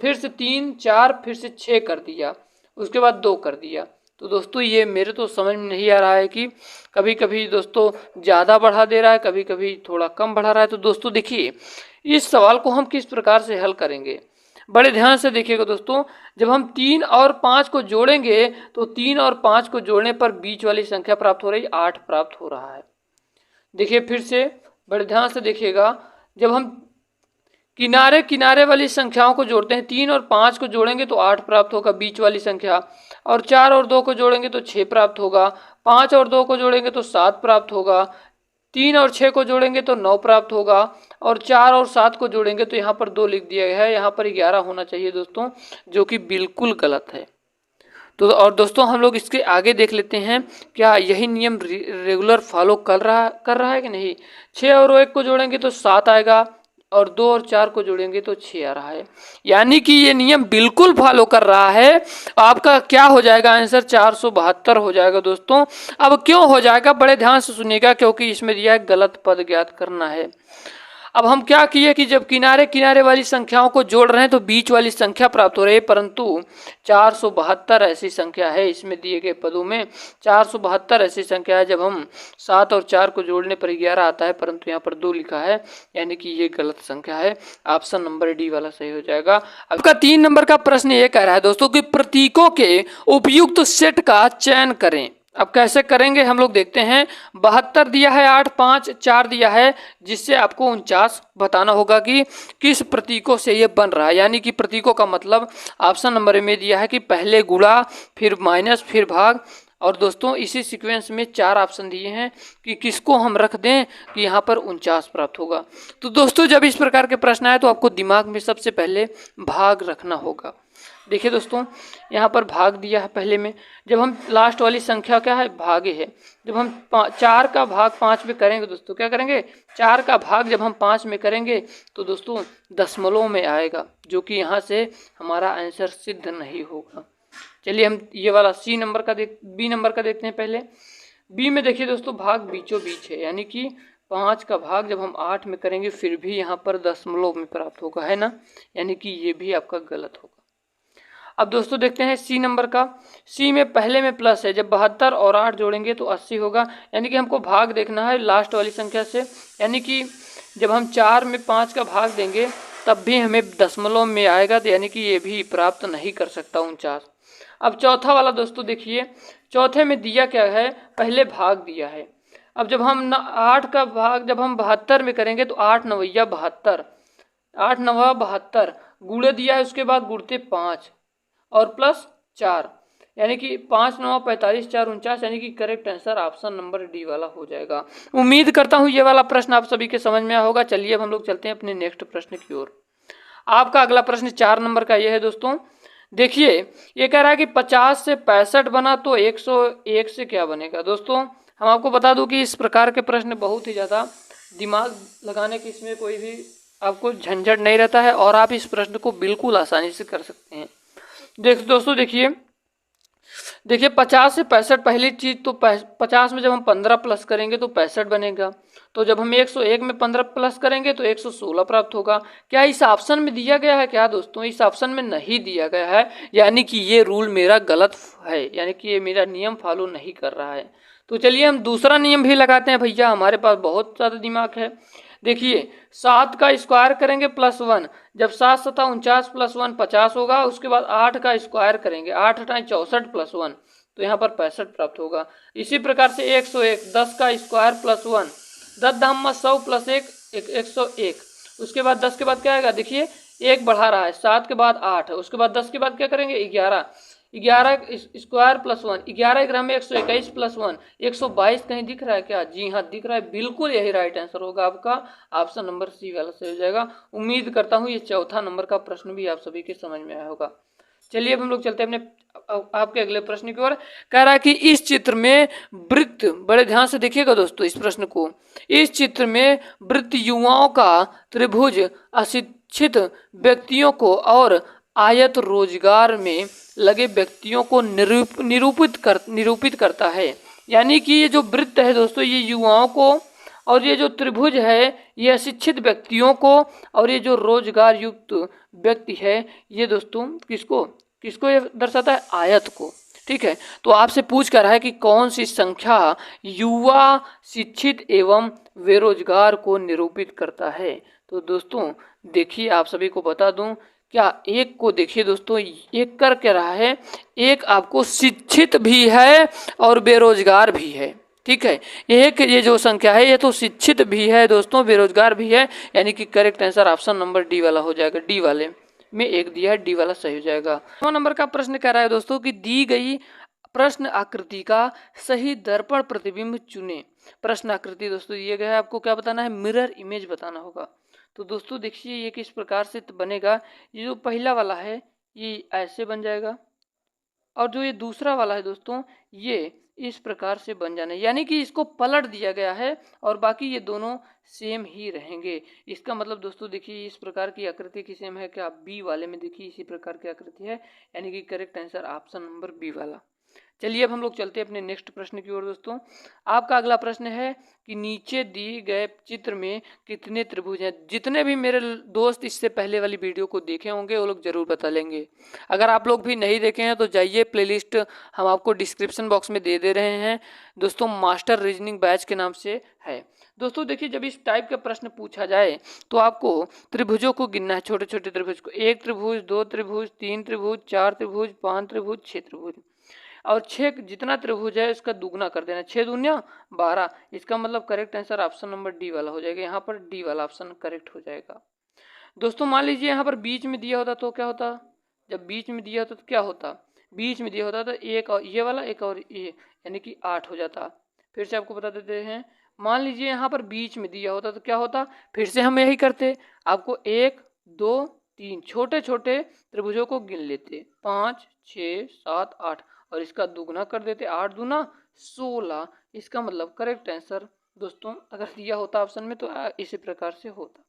फिर से 3, 4, फिर से 6 कर दिया, उसके बाद 2 कर दिया। तो दोस्तों ये मेरे तो समझ में नहीं आ रहा है कि कभी कभी दोस्तों ज़्यादा बढ़ा दे रहा है, कभी कभी थोड़ा कम बढ़ा रहा है। तो दोस्तों देखिए, इस सवाल को हम किस प्रकार से हल करेंगे, बड़े ध्यान से देखिएगा दोस्तों। जब हम 3 और 5 को जोड़ेंगे तो 3 और 5 को जोड़ने पर बीच वाली संख्या प्राप्त हो रही, 8 प्राप्त हो रहा है। देखिए फिर से बड़े ध्यान से देखिएगा, जब हम किनारे किनारे वाली संख्याओं को जोड़ते हैं, 3 और 5 को जोड़ेंगे तो 8 प्राप्त होगा बीच वाली संख्या, और 4 और 2 को जोड़ेंगे तो 6 प्राप्त होगा, 5 और 2 को जोड़ेंगे तो 7 प्राप्त होगा, 3 और 6 को जोड़ेंगे तो 9 प्राप्त होगा, और 4 और 7 को जोड़ेंगे तो यहाँ पर 2 लिख दिया गया है, यहाँ पर 11 होना चाहिए दोस्तों, जो कि बिल्कुल गलत है। तो और दोस्तों हम लोग इसके आगे देख लेते हैं, क्या यही नियम रेगुलर फॉलो कर रहा है कि नहीं। 6 और 1 को जोड़ेंगे तो 7 आएगा, और 2 और 4 को जोड़ेंगे तो 6 आ रहा है, यानी कि ये नियम बिल्कुल फॉलो कर रहा है। आपका क्या हो जाएगा आंसर? 472 हो जाएगा दोस्तों। अब क्यों हो जाएगा, बड़े ध्यान से सुनिएगा, क्योंकि इसमें दिया है गलत पद ज्ञात करना है। अब हम क्या किए कि जब किनारे किनारे वाली संख्याओं को जोड़ रहे हैं तो बीच वाली संख्या प्राप्त हो रही है, परंतु 472 ऐसी संख्या है इसमें दिए गए पदों में। 472 ऐसी संख्या है, जब हम 7 और 4 को जोड़ने पर 11 आता है, परंतु यहाँ पर 2 लिखा है, यानी कि ये गलत संख्या है। ऑप्शन नंबर डी वाला सही हो जाएगा। आपका 3 नंबर का प्रश्न ये कह रहा है दोस्तों कि प्रतीकों के उपयुक्त सेट का चयन करें। अब कैसे करेंगे हम लोग देखते हैं। 72 दिया है, 8, 5, 4 दिया है, जिससे आपको 49 बताना होगा कि किस प्रतीकों से ये बन रहा है। यानी कि प्रतीकों का मतलब ऑप्शन नंबर में दिया है कि पहले गुणा, फिर माइनस, फिर भाग। और दोस्तों इसी सीक्वेंस में 4 ऑप्शन दिए हैं कि किसको हम रख दें कि यहाँ पर 49 प्राप्त होगा। तो दोस्तों जब इस प्रकार के प्रश्न आए तो आपको दिमाग में सबसे पहले भाग रखना होगा। देखिए दोस्तों, यहाँ पर भाग दिया है पहले में, जब हम लास्ट वाली संख्या क्या है, भागे है। जब हम 4 का भाग 5 में करेंगे दोस्तों, क्या करेंगे, 4 का भाग जब हम 5 में करेंगे तो दोस्तों दशमलव में आएगा, जो कि यहाँ से हमारा आंसर सिद्ध नहीं होगा। चलिए हम ये वाला बी नंबर का देखते हैं पहले। बी में देखिए दोस्तों, भाग बीचों बीच है, यानी कि 5 का भाग जब हम 8 में करेंगे फिर भी यहाँ पर दशमलव में प्राप्त होगा, है ना, यानी कि ये भी आपका गलत होगा। अब दोस्तों देखते हैं सी नंबर का। सी में पहले में प्लस है, जब 72 और 8 जोड़ेंगे तो 80 होगा, यानी कि हमको भाग देखना है लास्ट वाली संख्या से, यानी कि जब हम 4 में 5 का भाग देंगे तब भी हमें दशमलव में आएगा, तो यानी कि ये भी प्राप्त नहीं कर सकता 49। अब चौथा वाला दोस्तों देखिए, चौथे में दिया क्या है, पहले भाग दिया है। अब जब हम 8 का भाग जब हम 72 में करेंगे तो 8 नवैया 72, 8 नवा 72, गुणे दिया है, उसके बाद गुणते 5 और प्लस 4, यानी कि 5 9 45, 4 49, यानी कि correct answer option number D वाला हो जाएगा। उम्मीद करता हूँ ये वाला प्रश्न आप सभी के समझ में आया होगा। चलिए अब हम लोग चलते हैं अपने नेक्स्ट प्रश्न की ओर। आपका अगला प्रश्न 4 नंबर का ये है दोस्तों। देखिए ये कह रहा है कि 50 से 65 बना तो 101 से क्या बनेगा। दोस्तों हम आपको बता दूं कि इस प्रकार के प्रश्न बहुत ही ज़्यादा दिमाग लगाने की इसमें कोई भी आपको झंझट नहीं रहता है, और आप इस प्रश्न को बिल्कुल आसानी से कर सकते हैं। दोस्तों देखिए, देखिए 50 से 65 पहली चीज़ तो 50 में जब हम 15 प्लस करेंगे तो 65 बनेगा। तो जब हम 101 में 15 प्लस करेंगे तो 116 प्राप्त होगा। क्या इस ऑप्शन में दिया गया है क्या दोस्तों? इस ऑप्शन में नहीं दिया गया है, यानी कि ये रूल मेरा गलत है, यानी कि ये मेरा नियम फॉलो नहीं कर रहा है। तो चलिए हम दूसरा नियम भी लगाते हैं भैया, हमारे पास बहुत ज़्यादा दिमाग है। देखिए 7 का स्क्वायर करेंगे +1, जब 7 सता 49 प्लस 1 50 होगा। उसके बाद 8 का स्क्वायर करेंगे, 8 अठाई 64 प्लस 1, तो यहाँ पर 65 प्राप्त होगा। इसी प्रकार से 101, 10 का स्क्वायर +1, 10 धाम 100 प्लस 1 101। उसके बाद 10 के बाद क्या आएगा? देखिए 1 बढ़ा रहा है, 7 के बाद 8, उसके बाद 10 के बाद क्या करेंगे? 11, 11 स्क्वायर +1, 11 ग्राम में 121 प्लस 1 122। कहीं दिख रहा है क्या? जी हाँ दिख रहा है, बिल्कुल यही राइट आंसर होगा आपका, ऑप्शन नंबर सी वाला सही हो जाएगा। उम्मीद करता हूँ ये चौथा नंबर का प्रश्न भी आप सभी के समझ में आया होगा। चलिए अब हम लोग चलते हैं अपने आपके अगले प्रश्न की ओर। कह रहा है कि इस चित्र में वृत्त, बड़े ध्यान से देखिएगा दोस्तों इस प्रश्न को, इस चित्र में वृत्त युवाओं का त्रिभुज अशिक्षित व्यक्तियों को और आयत रोजगार में लगे व्यक्तियों को निरूपित करता है। यानी कि ये जो वृत्त है दोस्तों, ये युवाओं को, और ये जो त्रिभुज है ये अशिक्षित व्यक्तियों को, और ये जो रोजगार युक्त व्यक्ति है ये दोस्तों किसको किसको ये दर्शाता है? आयत को। ठीक है, तो आपसे पूछ कर रहा है कि कौन सी संख्या युवा, शिक्षित एवं बेरोजगार को निरूपित करता है। तो दोस्तों देखिए आप सभी को बता दूं, क्या एक को देखिए दोस्तों, एक कर क्या रहा है, एक आपको शिक्षित भी है और बेरोजगार भी है। ठीक है, एक ये जो संख्या है ये तो शिक्षित भी है दोस्तों, बेरोजगार भी है, यानी कि correct answer option number D वाला हो जाएगा। डी वाले में एक दिया है, डी वाला सही हो जाएगा। 9 नंबर का प्रश्न कह रहा है दोस्तों कि दी गई प्रश्न आकृति का सही दर्पण प्रतिबिंब चुने। प्रश्न आकृति दोस्तों दिए गए है, आपको क्या बताना है? मिरर इमेज बताना होगा। तो दोस्तों देखिए ये किस प्रकार से बनेगा। ये जो पहला वाला है ये ऐसे बन जाएगा, और जो ये दूसरा वाला है दोस्तों ये इस प्रकार से बन जाना है, यानी कि इसको पलट दिया गया है और बाकी ये दोनों सेम ही रहेंगे। इसका मतलब दोस्तों देखिए इस प्रकार की आकृति की सेम है क्या? बी वाले में देखिए इसी प्रकार की आकृति है, यानी कि correct answer option number B वाला। चलिए अब हम लोग चलते हैं अपने नेक्स्ट प्रश्न की ओर दोस्तों। आपका अगला प्रश्न है कि नीचे दिए गए चित्र में कितने त्रिभुज हैं। जितने भी मेरे दोस्त इससे पहले वाली वीडियो को देखे होंगे वो लोग जरूर बता लेंगे। अगर आप लोग भी नहीं देखे हैं तो जाइए, प्लेलिस्ट हम आपको डिस्क्रिप्शन बॉक्स में दे रहे हैं दोस्तों, मास्टर रीजनिंग बैच के नाम से है। दोस्तों देखिए जब इस टाइप का प्रश्न पूछा जाए तो आपको त्रिभुजों को गिनना है, छोटे छोटे त्रिभुज को। 1 त्रिभुज, 2 त्रिभुज, 3 त्रिभुज, 4 त्रिभुज, 5 त्रिभुज, 6 त्रिभुज, और 6 जितना त्रिभुज है इसका दुगना कर देना, 6 दूनिया 12। इसका मतलब correct answer option number D वाला हो जाएगा। यहाँ पर डी वाला ऑप्शन करेक्ट हो जाएगा। दोस्तों मान लीजिए यहाँ पर बीच में दिया होता तो क्या होता? जब बीच में दिया होता तो क्या होता? बीच में दिया होता तो एक और ये वाला, एक और ये, यानी कि 8 हो जाता। फिर से आपको बता देते हैं, मान लीजिए यहाँ पर बीच में दिया होता तो क्या होता? फिर से हम यही करते, आपको 1 2 3 छोटे छोटे त्रिभुजों को गिन लेते, 5 6 7 8, और इसका दुगना कर देते, 8 दूना 16। इसका मतलब करेक्ट आंसर दोस्तों अगर दिया होता ऑप्शन में तो इसी प्रकार से होता।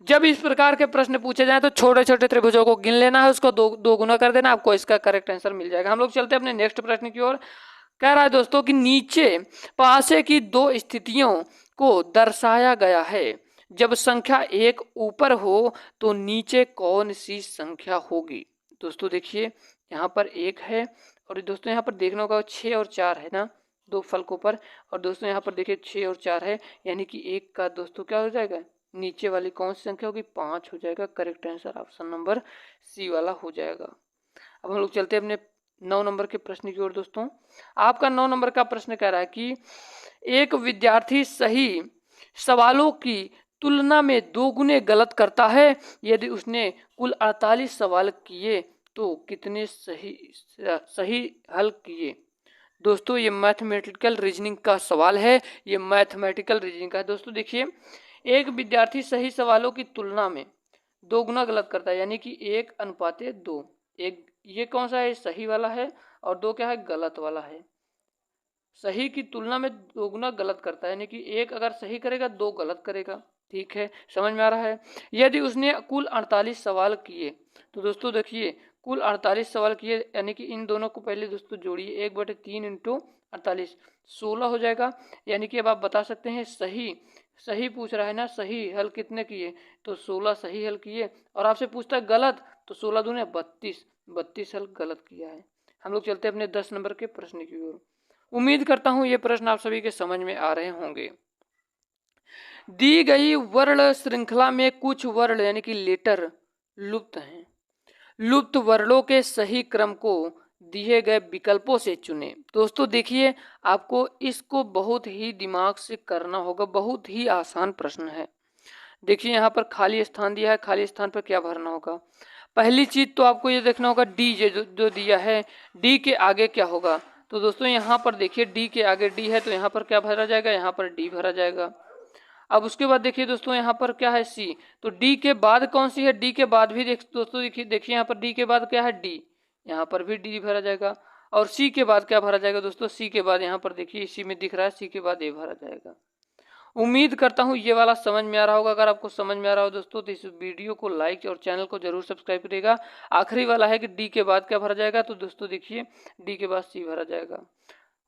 जब इस प्रकार के प्रश्न पूछे जाए तो छोटे छोटे त्रिभुजों को गिन लेना है, उसको दो गुना कर देना, आपको इसका करेक्ट आंसर मिल जाएगा। हम लोग चलते हैं अपने नेक्स्ट प्रश्न की ओर। कह रहा है दोस्तों कि नीचे पासे की 2 स्थितियों को दर्शाया गया है। जब संख्या 1 ऊपर हो तो नीचे कौन सी संख्या होगी? दोस्तों देखिए यहाँ पर 1 है, और दोस्तों यहाँ पर देखना होगा 6 और 4 है ना, 2 फलकों पर, और दोस्तों यहाँ पर देखिए 6 और 4 है, यानी कि 1 का दोस्तों क्या हो जाएगा? नीचे वाली कौन सी संख्या होगी? 5 हो जाएगा। Correct answer option number C वाला हो जाएगा। अब हम लोग चलते हैं अपने 9 नंबर के प्रश्न की ओर दोस्तों। आपका 9 नंबर का प्रश्न कह रहा है कि एक विद्यार्थी सही सवालों की तुलना में 2 गुने गलत करता है। यदि उसने कुल 48 सवाल किए तो कितने सही हल किए? दोस्तों ये मैथमेटिकल रीजनिंग का सवाल है, ये मैथमेटिकल रीजनिंग का है। दोस्तों देखिए एक विद्यार्थी सही सवालों की तुलना में 2 गुना गलत करता है, यानी कि 1:2। एक ये कौन सा है? सही वाला है, और 2 क्या है? गलत वाला है। सही की तुलना में 2 गुना गलत करता है, यानी कि 1 अगर सही करेगा 2 गलत करेगा। ठीक है, समझ में आ रहा है? यदि उसने कुल 48 सवाल किए तो दोस्तों देखिए कुल 48 सवाल किए, यानी कि इन दोनों को पहले दोस्तों जोड़िए, 1/3 इंटू 48 16 हो जाएगा। यानी कि अब आप बता सकते हैं सही सही पूछ रहा है ना, सही हल कितने किए, तो 16 सही हल किए। और आपसे पूछता है गलत, तो 16 दूने 32, 32 हल गलत किया है। हम लोग चलते हैं अपने 10 नंबर के प्रश्न की ओर। उम्मीद करता हूं ये प्रश्न आप सभी के समझ में आ रहे होंगे। दी गई वर्ण श्रृंखला में कुछ वर्ण यानी कि लेटर लुप्त हैं। लुप्त वर्णों के सही क्रम को दिए गए विकल्पों से चुने। दोस्तों देखिए, आपको इसको बहुत ही दिमाग से करना होगा, बहुत ही आसान प्रश्न है। देखिए यहाँ पर खाली स्थान दिया है, खाली स्थान पर क्या भरना होगा। पहली चीज तो आपको ये देखना होगा डी जो दिया है, डी के आगे क्या होगा। तो दोस्तों यहाँ पर देखिए डी के आगे डी है, तो यहाँ पर क्या भरा जाएगा, यहाँ पर डी भरा जाएगा। अब उसके बाद देखिए दोस्तों यहाँ पर क्या है सी, तो डी के बाद कौन सी है, डी के बाद भी दोस्तों देखिए यहाँ पर डी के बाद क्या है डी, यहाँ पर भी डी भरा जाएगा। और सी के बाद क्या भरा जाएगा दोस्तों, सी के बाद यहाँ पर देखिए इसी में दिख रहा है, सी के बाद ए भरा जाएगा। उम्मीद करता हूँ ये वाला समझ में आ रहा होगा। अगर आपको समझ में आ रहा हो दोस्तों तो इस वीडियो को लाइक और चैनल को जरूर सब्सक्राइब करिएगा। आखिरी वाला है कि डी के बाद क्या भरा जाएगा, तो दोस्तों देखिए डी के बाद सी भरा जाएगा।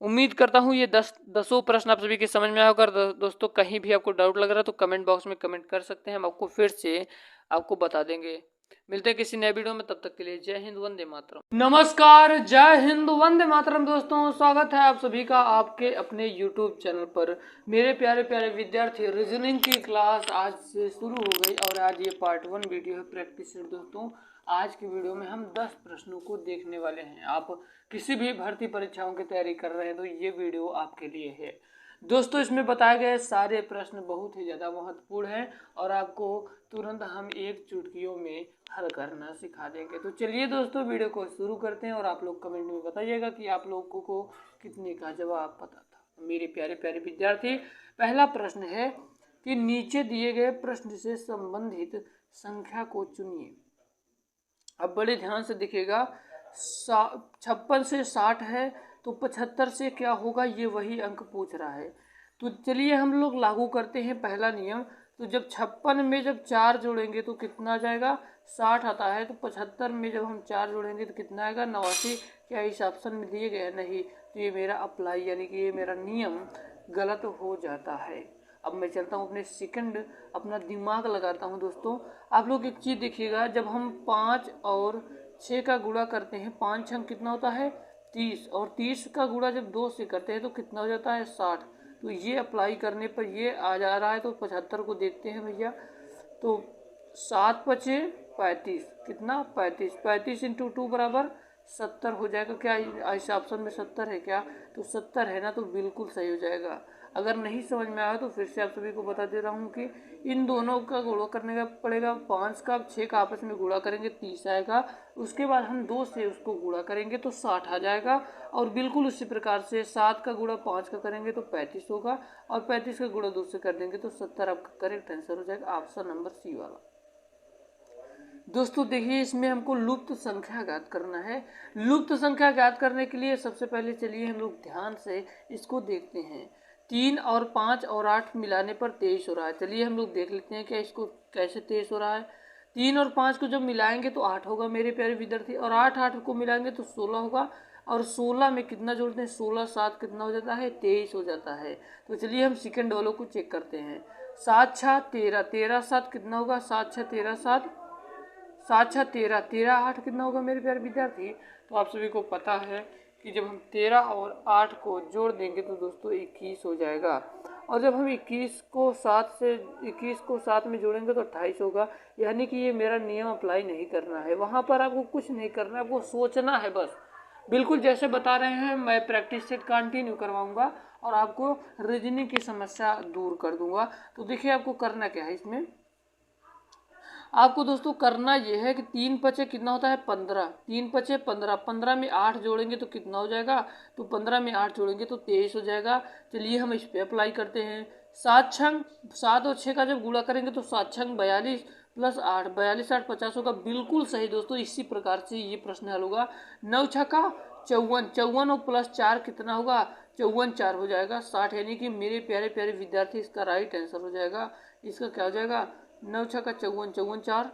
उम्मीद करता हूँ ये 10 प्रश्न आप सभी के समझ में आया होगा। दोस्तों कहीं भी आपको डाउट लग रहा है तो कमेंट बॉक्स में कमेंट कर सकते हैं, हम आपको फिर से आपको बता देंगे। मिलते हैं किसी नए वीडियो में, तब तक के लिए जय हिंद वंदे मातरम। नमस्कार, जय हिंद वंदे मातरम। दोस्तों स्वागत है आप सभी का आपके अपने YouTube चैनल पर। मेरे प्यारे प्यारे विद्यार्थी, रीजनिंग की क्लास आज से शुरू हो गई और आज ये पार्ट 1 वीडियो है प्रैक्टिस सेट। दोस्तों आज की वीडियो में हम 10 प्रश्नों को देखने वाले हैं। आप किसी भी भर्ती परीक्षाओं की तैयारी कर रहे हैं तो ये वीडियो आपके लिए है। दोस्तों इसमें बताए गए सारे प्रश्न बहुत ही ज़्यादा महत्वपूर्ण हैं और आपको तुरंत हम एक चुटकियों में हल करना सिखा देंगे। तो चलिए दोस्तों वीडियो को शुरू करते हैं और आप लोग कमेंट में बताइएगा कि आप लोगों को कितने का जवाब पता था। मेरे प्यारे प्यारे विद्यार्थी, पहला प्रश्न है कि नीचे दिए गए प्रश्न से संबंधित संख्या को चुनिए। अब बड़े ध्यान से देखिएगा, 56 से 60 है तो 75 से क्या होगा, ये वही अंक पूछ रहा है। तो चलिए हम लोग लागू करते हैं पहला नियम। तो जब 56 में जब 4 जोड़ेंगे तो कितना आ जाएगा, 60 आता है। तो 75 में जब हम 4 जोड़ेंगे तो कितना आएगा, 89। क्या इस ऑप्शन में दिए गए, नहीं। तो ये मेरा अप्लाई यानी कि ये मेरा नियम गलत हो जाता है। अब मैं चलता हूँ अपने सेकंड, अपना दिमाग लगाता हूँ। दोस्तों आप लोग एक चीज़ देखिएगा, जब हम 5 और 6 का गुणा करते हैं, 5 छंग कितना होता है 30, और 30 का गुणा जब 2 से करते हैं तो कितना हो जाता है 60। तो ये अप्लाई करने पर ये आ जा रहा है। तो 75 को देखते हैं भैया, तो 7 पचे 35, कितना 35, 35 इंटू 2 बराबर 70 हो जाएगा। क्या इस ऑप्शन में 70 है क्या, तो 70 है ना, तो बिल्कुल सही हो जाएगा। अगर नहीं समझ में आया तो फिर से आप सभी को बता दे रहा हूँ कि इन दोनों का गुणा करने का पड़ेगा। 5 का 6 का आपस में गुणा करेंगे 30 आएगा। उसके बाद हम 2 से उसको गुणा करेंगे तो 60 आ जाएगा। और बिल्कुल उसी प्रकार से 7 का गुणा 5 का करेंगे तो 35 होगा, और 35 का गुणा 2 से कर देंगे तो 70 आपका करेक्ट आंसर हो जाएगा, ऑप्शन नंबर सी वाला। दोस्तों देखिए, इसमें हमको लुप्त संख्या ज्ञात करना है। लुप्त संख्या ज्ञात करने के लिए सबसे पहले चलिए हम लोग ध्यान से इसको देखते हैं। 3 और 5 और 8 मिलाने पर 23 हो रहा है। चलिए हम लोग देख लेते हैं क्या इसको कैसे 23 हो रहा है। 3 और 5 को जब मिलाएंगे तो 8 होगा मेरे प्यारे विद्यार्थी, और 8 को मिलाएंगे तो 16 होगा। और 16 में कितना जोड़ते हैं, 16 7 कितना हो जाता है 23 हो जाता है। तो चलिए हम सेकंड वालों को चेक करते हैं। 7 6 13, 13 7 कितना होगा, 7 6 13 7, 7 6 13, 13 8 कितना होगा मेरे प्यारे विद्यार्थी। तो आप सभी को पता है कि जब हम 13 और 8 को जोड़ देंगे तो दोस्तों 21 हो जाएगा। और जब हम 21 को 7 में जोड़ेंगे तो 28 होगा। यानी कि ये मेरा नियम अप्लाई नहीं करना है, वहाँ पर आपको कुछ नहीं करना है, आपको सोचना है बस। बिल्कुल जैसे बता रहे हैं, मैं प्रैक्टिस सेट कंटिन्यू करवाऊंगा और आपको रीजनिंग की समस्या दूर कर दूंगा। तो देखिए आपको करना क्या है इसमें, आपको दोस्तों करना यह है कि 3 पचे कितना होता है 15, 3 पचे 15, 15 में 8 जोड़ेंगे तो कितना हो जाएगा, तो 15 में 8 जोड़ेंगे तो 23 हो जाएगा। चलिए हम इस पे अप्लाई करते हैं। 7 और 6 का जब गुणा करेंगे तो 7 छंग 42 प्लस 8, 42 8 50 होगा। बिल्कुल सही दोस्तों, इसी प्रकार से ये प्रश्न हल होगा। 9 छक्का 54, 54 और प्लस 4 कितना होगा, 54 4 हो जाएगा 60। यानी कि मेरे प्यारे प्यारे विद्यार्थी इसका राइट आंसर हो जाएगा, इसका क्या हो जाएगा 9 छक्का 54, 54 4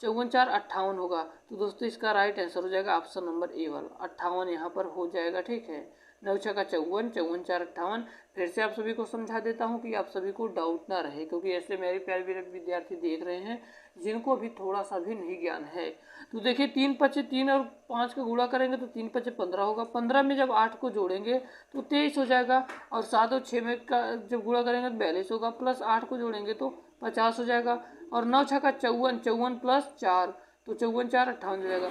54 4 58 होगा। तो दोस्तों इसका राइट आंसर हो जाएगा ऑप्शन नंबर ए वाला 58 यहाँ पर हो जाएगा। ठीक है, 9 6 54, 54 4 58। फिर से आप सभी को समझा देता हूँ कि आप सभी को डाउट ना रहे, क्योंकि ऐसे मेरे प्यारे विद्यार्थी देख रहे हैं जिनको अभी थोड़ा सा भी नहीं ज्ञान है। तो देखिए 3 पचे 3 और 5 का गुणा करेंगे तो 3 पचे 15 होगा। 15 में जब 8 को जोड़ेंगे तो 23 हो जाएगा। और 7 और 6 में का जब गुणा करेंगे तो 42 होगा। प्लस 8 को जोड़ेंगे तो 50 हो जाएगा। और 9 6 का 54, 54 प्लस 4 तो 54 4 58 हो जाएगा।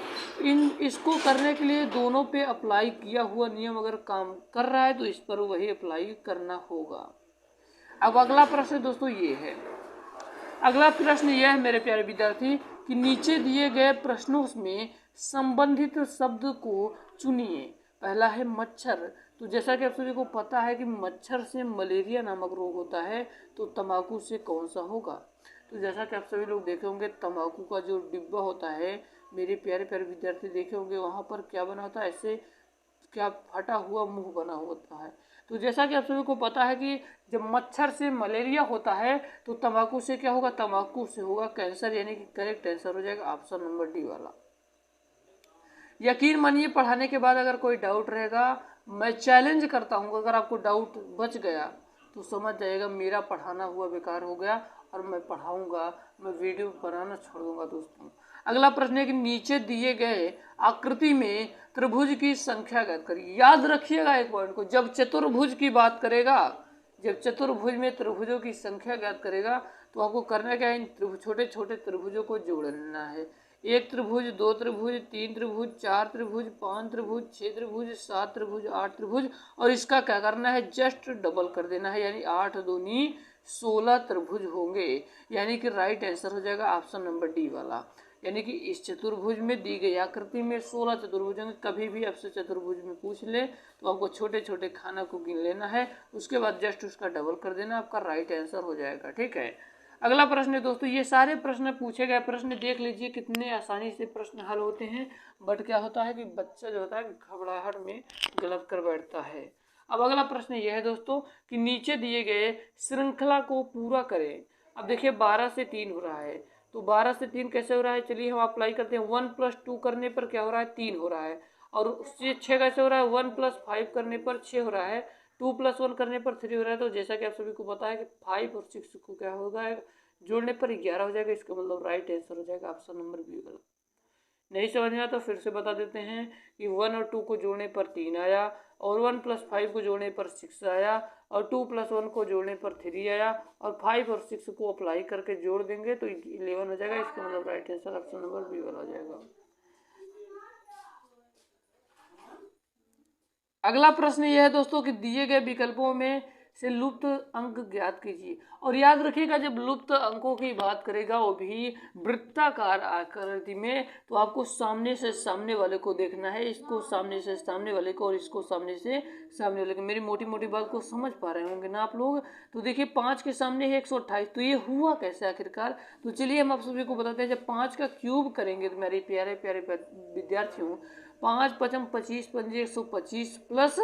इसको करने के लिए दोनों पे अप्लाई किया हुआ नियम अगर काम कर रहा है तो इस पर वही अप्लाई करना होगा। अब अगला प्रश्न दोस्तों ये है, अगला प्रश्न यह है मेरे प्यारे विद्यार्थी कि नीचे दिए गए प्रश्नों में संबंधित शब्द को चुनिए। पहला है मच्छर। तो जैसा कि आप सभी को पता है कि मच्छर से मलेरिया नामक रोग होता है, तो तंबाकू से कौन सा होगा। तो जैसा कि आप सभी लोग देखे होंगे तंबाकू का जो डिब्बा होता है मेरे प्यारे प्यारे विद्यार्थी देखे होंगे, वहाँ पर क्या बना होता है, ऐसे क्या फटा हुआ मुंह बना होता है। तो जैसा कि आप सभी को पता है कि जब मच्छर से मलेरिया होता है तो तंबाकू से क्या होगा, तंबाकू से होगा कैंसर, यानी कि करेक्ट आंसर हो जाएगा ऑप्शन नंबर डी वाला। यकीन मानिए पढ़ाने के बाद अगर कोई डाउट रहेगा, मैं चैलेंज करता हूँ अगर आपको डाउट बच गया तो समझ जाइएगा मेरा पढ़ाना हुआ बेकार हो गया और मैं पढ़ाऊंगा, मैं वीडियो बनाना छोड़ दूंगा। दोस्तों अगला प्रश्न है कि नीचे दिए गए आकृति में त्रिभुज की संख्या ज्ञात करिए। याद रखिएगा एक पॉइंट को, जब चतुर्भुज की बात करेगा, जब चतुर्भुज में त्रिभुजों की संख्या ज्ञात करेगा तो आपको करना क्या है, इन छोटे छोटे त्रिभुजों को जोड़ना है। एक त्रिभुज, दो त्रिभुज, तीन त्रिभुज, चार त्रिभुज, पांच त्रिभुज, छह त्रिभुज, सात त्रिभुज, आठ त्रिभुज, और इसका क्या करना है, जस्ट डबल कर देना है, यानी 8 दूनी 16 त्रिभुज होंगे। यानी कि राइट आंसर हो जाएगा ऑप्शन नंबर डी वाला। यानी कि इस चतुर्भुज में दी गई आकृति में 16 चतुर्भुज होंगे। कभी भी आपसे चतुर्भुज में पूछ ले तो आपको छोटे छोटे खाना को गिन लेना है, उसके बाद जस्ट उसका डबल कर देना, आपका राइट आंसर हो जाएगा। ठीक है, अगला प्रश्न है दोस्तों, ये सारे प्रश्न पूछे गए प्रश्न देख लीजिए कितने आसानी से प्रश्न हल होते हैं, बट क्या होता है कि बच्चा जो होता है घबराहट में गलत कर बैठता है। अब अगला प्रश्न यह है दोस्तों कि नीचे दिए गए श्रृंखला को पूरा करें। अब देखिए 12 से 3 हो रहा है, तो 12 से 3 कैसे हो रहा है, चलिए हम अप्लाई करते हैं। 1 + 2 करने पर क्या हो रहा है, 3 हो रहा है। और उससे 6 कैसे हो रहा है, 1 + 5 करने पर 6 हो रहा है। 2 + 1 करने पर 3 हो रहा है। तो जैसा कि आप सभी को पता है कि 5 और 6 को क्या होगा, जोड़ने पर 11 हो जाएगा। इसका मतलब राइट आंसर हो जाएगा ऑप्शन नंबर बी वाला। नहीं समझ में आया तो फिर से बता देते हैं कि 1 और 2 को जोड़ने पर 3 आया, और 1 + 5 को जोड़ने पर 6 आया, और 2 + 1 को जोड़ने पर 3 आया, और 5 और 6 को अप्लाई करके जोड़ देंगे तो 11 हो जाएगा। इसका मतलब right answer option number B वाला हो जाएगा। अगला प्रश्न यह है दोस्तों कि दिए गए विकल्पों में से लुप्त अंक ज्ञात कीजिए। और याद रखिएगा जब लुप्त अंकों की बात करेगा वो भी वृत्ताकार आकृति में, तो आपको सामने से सामने वाले को देखना है, इसको सामने से सामने वाले को और इसको सामने से सामने वाले को। मेरी मोटी मोटी बात को समझ पा रहे होंगे ना आप लोग। तो देखिए 5 के सामने है 128, तो ये हुआ कैसे आखिरकार। तो चलिए हम आप सभी को बताते हैं, जब 5 का क्यूब करेंगे तो मेरे प्यारे प्यारे विद्यार्थियों 5 × 5 = 25, 5 × 125 प्लस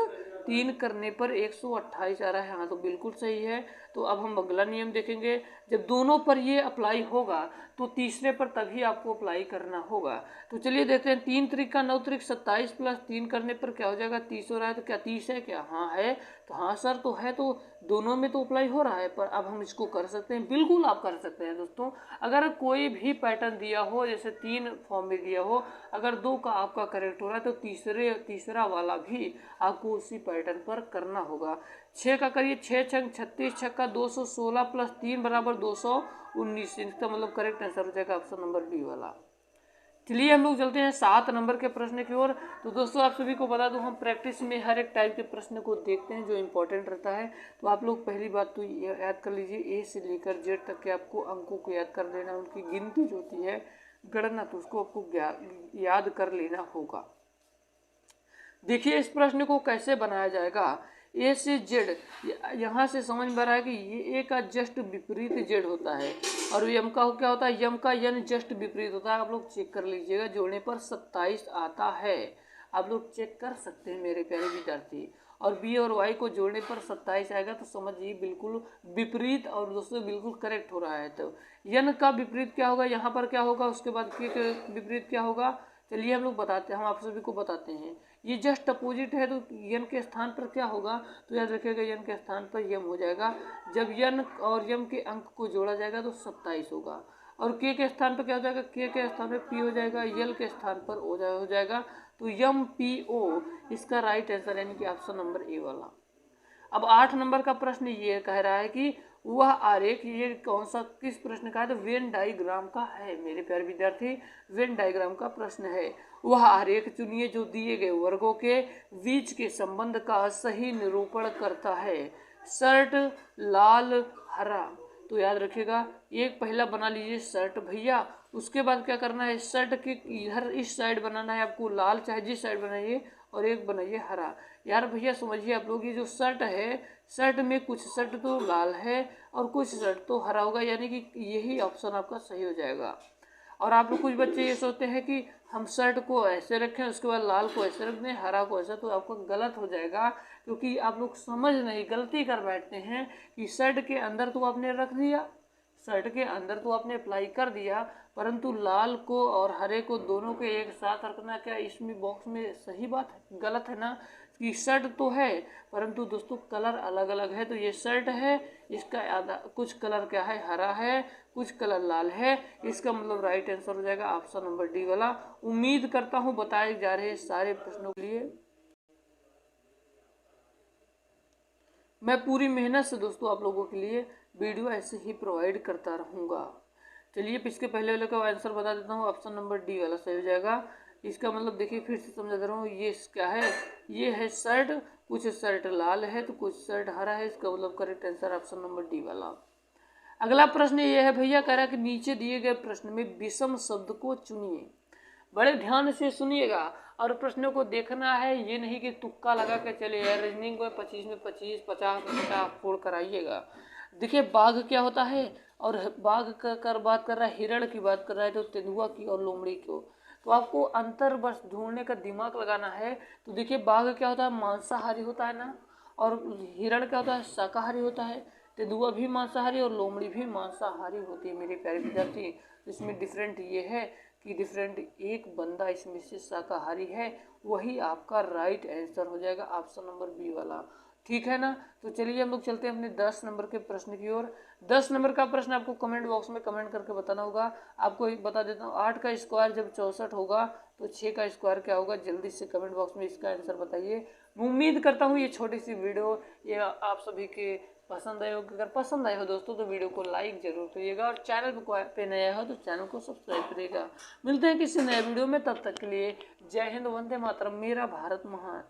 3 करने पर 128 आ रहा है। हाँ तो बिल्कुल सही है। तो अब हम अगला नियम देखेंगे, जब दोनों पर ये अप्लाई होगा तो तीसरे पर तभी आपको अप्लाई करना होगा। तो चलिए देखते हैं, 3 × 9 × 27 प्लस 3 करने पर क्या हो जाएगा, 30 हो रहा है। तो क्या 30 है क्या, हाँ है। तो हाँ सर तो है, तो दोनों में तो अप्लाई हो रहा है। पर अब हम इसको कर सकते हैं, बिल्कुल आप कर सकते हैं दोस्तों। अगर कोई भी पैटर्न दिया हो, जैसे 3 फॉर्म में दिया हो, अगर 2 का आपका करेक्ट हो रहा है तो तीसरा वाला भी आपको उसी पैटर्न पर करना होगा। 6 का करिए, 6 × 36 = 216 प्लस 3 = 219। इसका मतलब करेक्ट आंसर हो जाएगा ऑप्शन नंबर बी वाला। चलिए हम लोग चलते हैं 7 नंबर के प्रश्न की ओर। तो दोस्तों आप सभी को बता दूं, हम प्रैक्टिस में हर एक टाइप के प्रश्न को देखते हैं जो इंपॉर्टेंट रहता है। तो आप लोग पहली बात तो याद कर लीजिए, ए से लेकर जेड तक के आपको अंकों को याद कर लेना, उनकी गिनती जो होती है गणना, तो उसको आपको याद कर लेना होगा। देखिए इस प्रश्न को कैसे बनाया जाएगा। ए से जेड, यहाँ से समझ में आ रहा है कि ये ए का जस्ट विपरीत जेड होता है, और यम का क्या होता है, यम का यन जस्ट विपरीत होता है। आप लोग चेक कर लीजिएगा, जोड़ने पर 27 आता है। आप लोग चेक कर सकते हैं मेरे प्यारे विद्यार्थी। और बी और वाई को जोड़ने पर 27 आएगा, तो समझिए बिल्कुल विपरीत और दोस्तों बिल्कुल करेक्ट हो रहा है। तो यन का विपरीत क्या होगा, यहाँ पर क्या होगा, उसके बाद के विपरीत क्या होगा, चलिए हम लोग बताते हैं, हम आप सभी को बताते हैं। ये जस्ट अपोजिट है, तो यन के स्थान पर क्या होगा, तो याद रखिएगा यन के स्थान पर यम हो जाएगा। जब यन और यम के अंक को जोड़ा जाएगा तो 27 होगा। और के स्थान पर क्या हो जाएगा, के स्थान पर पी हो जाएगा, यल के स्थान पर हो जाएगा। तो यम पी ओ इसका राइट आंसर यानी कि ऑप्शन नंबर ए वाला। अब 8 नंबर का प्रश्न ये कह रहा है कि वह आरेख, ये कौन सा किस प्रश्न का है, तो वेन डायग्राम का है मेरे प्यारे विद्यार्थी, वेन डायग्राम का प्रश्न है। वह आरेख चुनिए जो दिए गए वर्गों के बीच के संबंध का सही निरूपण करता है। शर्ट लाल हरा, तो याद रखिएगा एक पहला बना लीजिए शर्ट भैया, उसके बाद क्या करना है, शर्ट के इधर इस साइड बनाना है आपको लाल, चाहे जिस साइड बनाइए, और एक बनाइए हरा। यार भैया समझिए आप लोग, ये जो शर्ट है, शर्ट में कुछ शर्ट तो लाल है और कुछ शर्ट तो हरा होगा, यानी कि यही ऑप्शन आपका सही हो जाएगा। और आप लोग कुछ बच्चे ये सोचते हैं कि हम शर्ट को ऐसे रखें, उसके बाद लाल को ऐसे रख दें, हरा को ऐसा, तो आपको गलत हो जाएगा, क्योंकि आप लोग समझ नहीं, गलती कर बैठते हैं कि शर्ट के अंदर तो आपने रख दिया, शर्ट के अंदर तो आपने अप्लाई कर दिया, परंतु लाल को और हरे को दोनों के एक साथ रखना क्या इसमें बॉक्स में सही बात है, गलत है ना, कि शर्ट तो है परंतु दोस्तों कलर अलग अलग है। तो ये शर्ट है, इसका आधा कुछ कलर क्या है, हरा है, कुछ कलर लाल है, इसका मतलब राइट आंसर हो जाएगा ऑप्शन नंबर डी वाला। उम्मीद करता हूँ बताए जा रहे सारे प्रश्नों के लिए मैं पूरी मेहनत से दोस्तों आप लोगों के लिए वीडियो ऐसे ही प्रोवाइड करता रहूँगा। चलिए इसके पहले वाले का आंसर बता देता हूँ, ऑप्शन नंबर डी वाला सही हो जाएगा। इसका मतलब देखिए फिर से समझा दे रहा हूँ, ये क्या है, ये है शर्ट, कुछ शर्ट लाल है तो कुछ शर्ट हरा है, इसका मतलब correct answer option number D वाला। अगला प्रश्न ये है भैया, कह रहा है कि नीचे दिए गए प्रश्न में विषम शब्द को चुनिए। बड़े ध्यान से सुनिएगा और प्रश्नों को देखना है, ये नहीं कि तुक्का लगा के चले यार, रीजनिंग को 25 में 25, 50 में 50 फोड़ कराइएगा। देखिए बाघ क्या होता है, और बाघ कर बात कर रहा है, हिरण की बात कर रहा है, तो तेंदुआ की और लोमड़ी को, तो आपको अंतर बस ढूंढने का दिमाग लगाना है। तो देखिए बाघ क्या होता है, मांसाहारी होता है ना, और हिरण क्या होता है, शाकाहारी होता है, तेंदुआ भी मांसाहारी और लोमड़ी भी मांसाहारी होती है मेरे प्यारे विद्यार्थी। इसमें डिफरेंट ये है कि डिफरेंट एक बंदा इसमें से शाकाहारी है, वही आपका राइट आंसर हो जाएगा ऑप्शन नंबर बी वाला, ठीक है ना। तो चलिए हम लोग चलते हैं अपने 10 नंबर के प्रश्न की ओर। 10 नंबर का प्रश्न आपको कमेंट बॉक्स में कमेंट करके बताना होगा। आपको एक बता देता हूँ, 8 का स्क्वायर जब 64 होगा तो 6 का स्क्वायर क्या होगा, जल्दी से कमेंट बॉक्स में इसका आंसर बताइए। मैं उम्मीद करता हूँ ये छोटी सी वीडियो ये आप सभी के पसंद आए हो। अगर पसंद आए हो दोस्तों तो वीडियो को लाइक जरूर करिएगा, और चैनल पे नया हो तो चैनल को सब्सक्राइब करिएगा। मिलते हैं किसी नए वीडियो में, तब तक के लिए जय हिंद, वंदे मातरम, मेरा भारत महान।